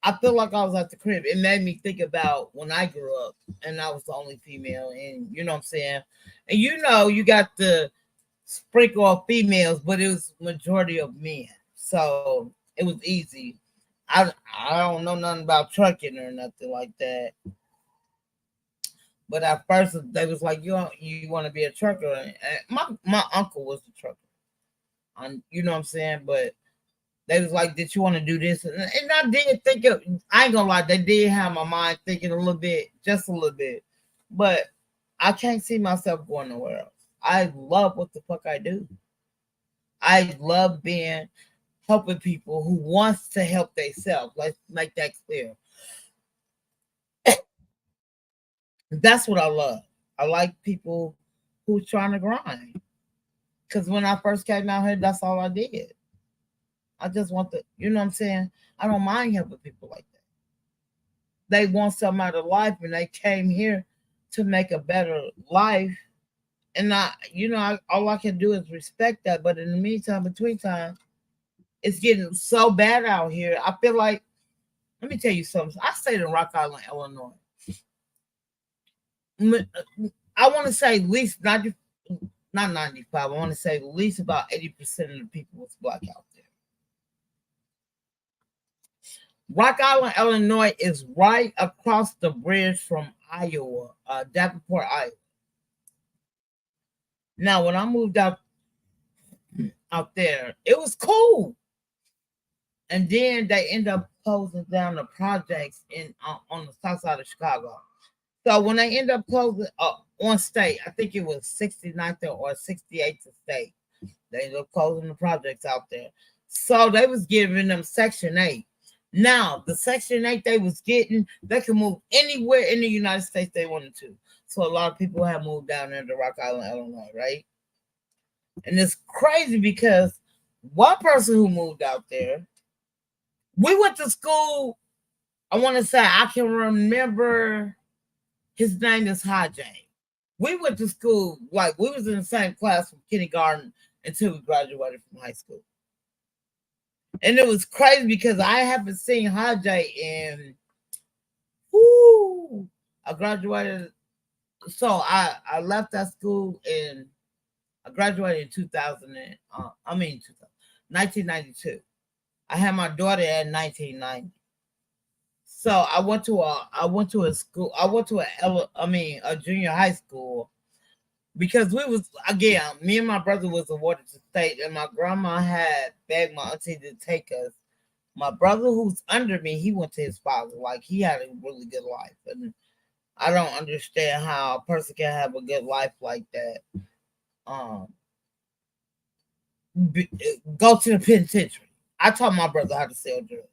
I feel like I was at the crib. It made me think about when I grew up and I was the only female, and you know what I'm saying? And you got the sprinkle of females, but it was majority of men. So it was easy. I don't know nothing about trucking or nothing like that. But at first they was like, you want to be a trucker? And my uncle was a trucker. You know what I'm saying? But they was like, did you want to do this? And I did think I ain't gonna lie, they did have my mind thinking a little bit, just a little bit. But I can't see myself going nowhere else. I love what the fuck I do. I love helping people who wants to help themselves. Let's make that clear. That's what I love. I like people who's trying to grind. Because when I first came out here, that's all I did. I just want you know what I'm saying? I don't mind helping people like that. They want something out of life and they came here to make a better life. And all I can do is respect that. But in the meantime, between time, it's getting so bad out here. I feel like, let me tell you something. I stayed in Rock Island, Illinois. I want to say at least 90, not 95. I want to say at least about 80% of the people was black out there. Rock Island, Illinois is right across the bridge from Iowa, Davenport, Iowa. Now, when I moved out there, it was cool. And then they end up closing down the projects on the south side of Chicago. So when they end up closing on state, I think it was 69th or 68th state, they ended up closing the projects out there. So they was giving them Section 8. Now, the Section 8 they was getting, they could move anywhere in the United States they wanted to. So a lot of people have moved down there to Rock Island, Illinois, right? And it's crazy because one person who moved out there, we went to school, I want to say, I can remember his name is Hajj. We went to school, like we was in the same class from kindergarten until we graduated from high school. And it was crazy because I haven't seen Hajj in, I graduated. So I left that school and I graduated in 1992. I had my daughter in 1990. So I went to a school. I went to a junior high school because me and my brother was awarded to state, and my grandma had begged my auntie to take us. My brother, who's under me, he went to his father. Like he had a really good life, and I don't understand how a person can have a good life like that. Go to the penitentiary. I taught my brother how to sell drugs.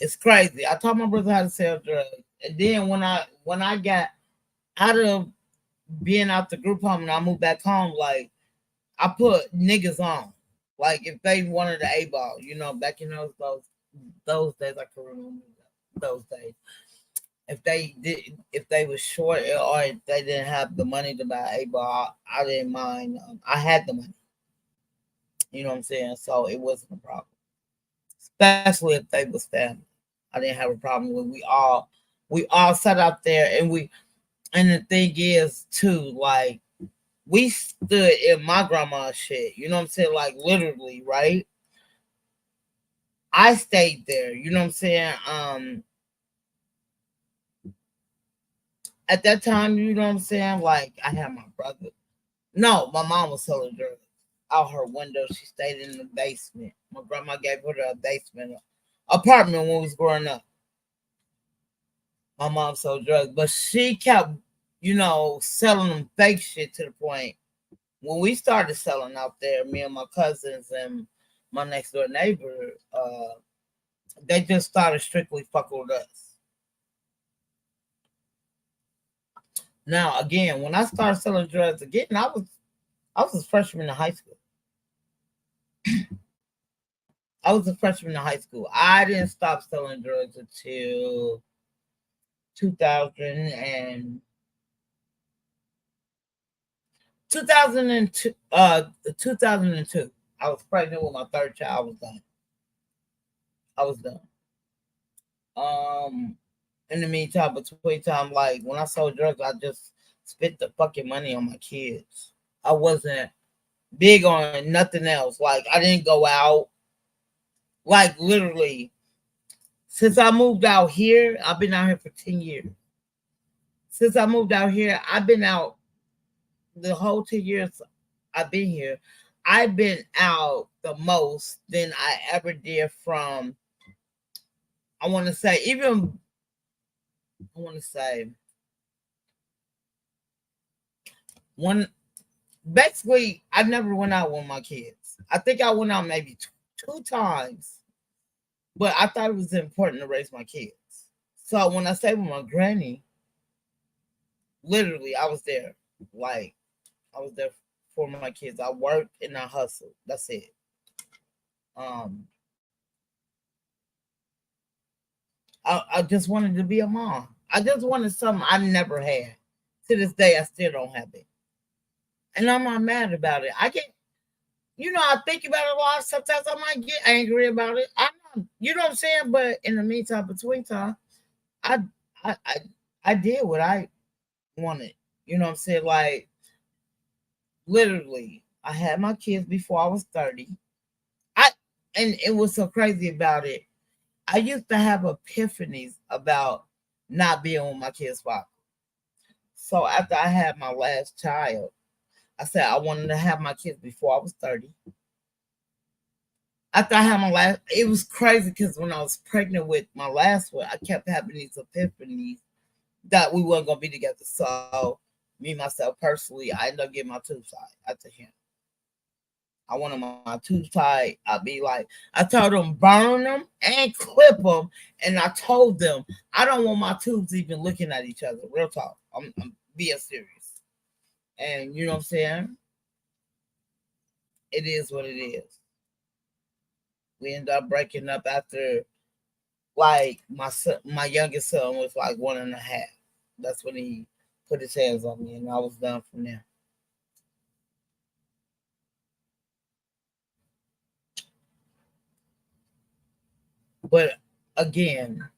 It's crazy. I taught my brother how to sell drugs. And then when I got out of being out the group home and I moved back home, like I put niggas on. Like if they wanted the A-ball, back in those days, I can remember those days. If they were short or if they didn't have the money to buy A-ball, I didn't mind. I had the money. You know what I'm saying? So it wasn't a problem. Especially if they was family. I didn't have a problem with we all sat out there and the thing is too, like we stood in my grandma's shit, you know what I'm saying? Like literally, right? I stayed there, you know what I'm saying? At that time, you know what I'm saying? Like I had my brother. No, my mom was selling drugs out her window. She stayed in the basement. My grandma gave her a basement apartment when we was growing up. My mom sold drugs, but she kept, selling them fake shit to the point when we started selling out there, me and my cousins and my next door neighbor, they just started strictly fucking with us. Now, again, when I started selling drugs again, I was a freshman in high school. I was a freshman in high school. I didn't stop selling drugs until 2002. 2002. I was pregnant with my third child. I was done. In the meantime, between time, like when I sold drugs, I just spent the fucking money on my kids. I wasn't big on nothing else. Like I didn't go out. Like literally, since I moved out here, I've been out here for 10 years. Since I moved out here, I've been out the whole 10 years I've been here. I've been out the most than I ever did from, I want to say one, basically, I never went out with my kids. I think I went out maybe two times, but I thought it was important to raise my kids. So when I stayed with my granny, literally, I was there. Like, I was there for my kids. I worked and I hustled. That's it. I just wanted to be a mom. I just wanted something I never had. To this day, I still don't have it. And I'm not mad about it. I think about it a lot. Sometimes I might get angry about it. You know what I'm saying? But in the meantime, between time, I did what I wanted. You know what I'm saying? Like, literally, I had my kids before I was 30. And it was so crazy about it. I used to have epiphanies about not being with my kids' father. So after I had my last child, I said I wanted to have my kids before I was 30. After I had my last, it was crazy because when I was pregnant with my last one, I kept having these epiphanies that we weren't going to be together. So me, myself, personally, I ended up getting my tubes tied after him. I wanted my tubes tied. I told them burn them and clip them. And I told them I don't want my tubes even looking at each other. Real talk. I'm being serious. And you know what I'm saying? It is what it is. We ended up breaking up after, like, my youngest son was like 1.5. That's when he put his hands on me, and I was done from there. But again,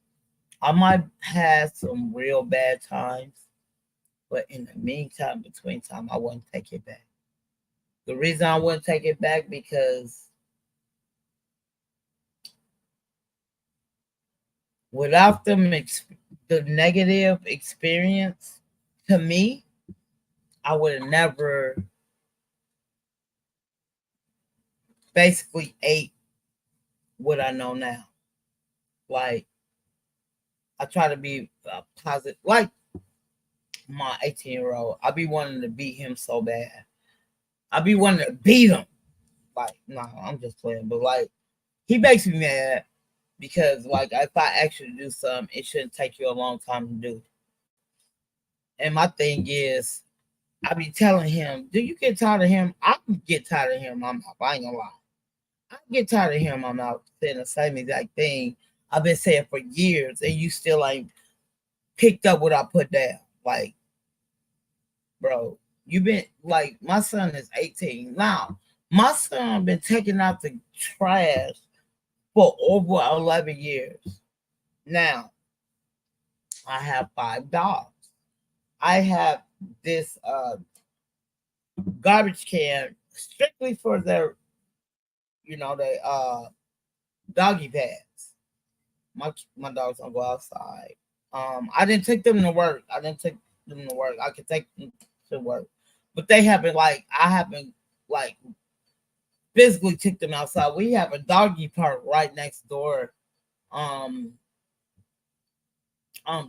I might have some real bad times, but in the meantime, between time, I wouldn't take it back. The reason I wouldn't take it back because without the negative experience, to me, I would have never basically ate what I know now. Like, I try to be positive. Like my 18-year-old, I be wanting to beat him so bad. I be wanting to beat him. Like, no, I'm just playing. But like, he makes me mad because, like, if I ask you to do something, it shouldn't take you a long time to do. And my thing is, I be telling him, do you get tired of him? I get tired of him. I ain't gonna lie. I get tired of him. I'm out saying the same exact thing I've been saying for years, and you still ain't picked up what I put down. Like, bro, you been like, my son is 18 now. My son been taking out the trash for over 11 years. Now, I have 5 dogs. I have this garbage can strictly for their, doggy pads. My dogs don't go outside. I didn't take them to work. I could take them to work, but I haven't physically took them outside. We have a doggy park right next door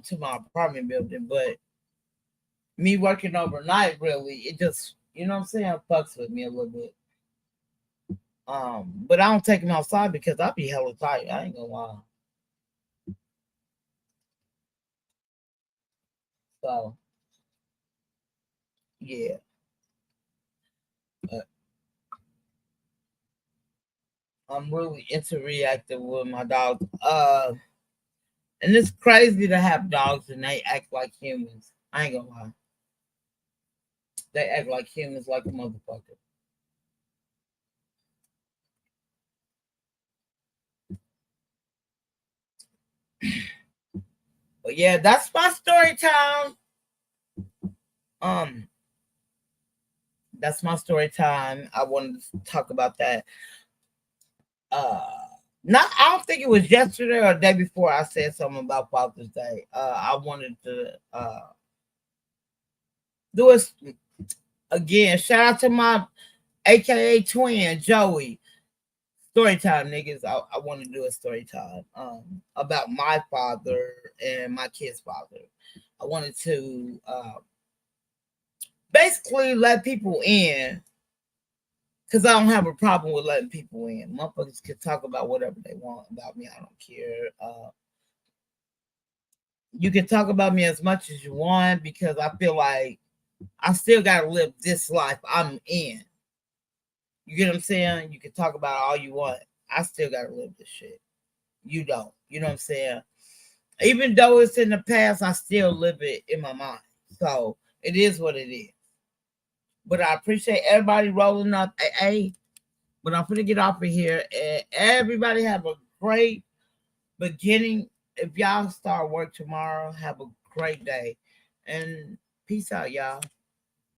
to my apartment building, but me working overnight really, it just, you know what I'm saying, fucks with me a little bit. But I don't take him outside because I be hella tight. I ain't gonna lie. So yeah. I'm really interacting with my dogs. And it's crazy to have dogs and they act like humans. I ain't gonna lie. They act like humans like a motherfucker. But yeah, that's my story time. Um, that's my story time. I wanted to talk about that. Not I don't think it was yesterday or the day before I said something about Father's Day. I wanted to do it again. Shout out to my AKA twin Joey. Story time, niggas. I want to do a story time about my father and my kid's father. I wanted to basically let people in because I don't have a problem with letting people in. Motherfuckers can talk about whatever they want about me. I don't care. You can talk about me as much as you want because I feel like I still got to live this life I'm in. You get what I'm saying? You can talk about all you want. I still got to live this shit. You don't. You know what I'm saying? Even though it's in the past, I still live it in my mind. So it is what it is. But I appreciate everybody rolling up. Hey, but I'm going to get off of here. And everybody have a great beginning. If y'all start work tomorrow, have a great day. And peace out, y'all.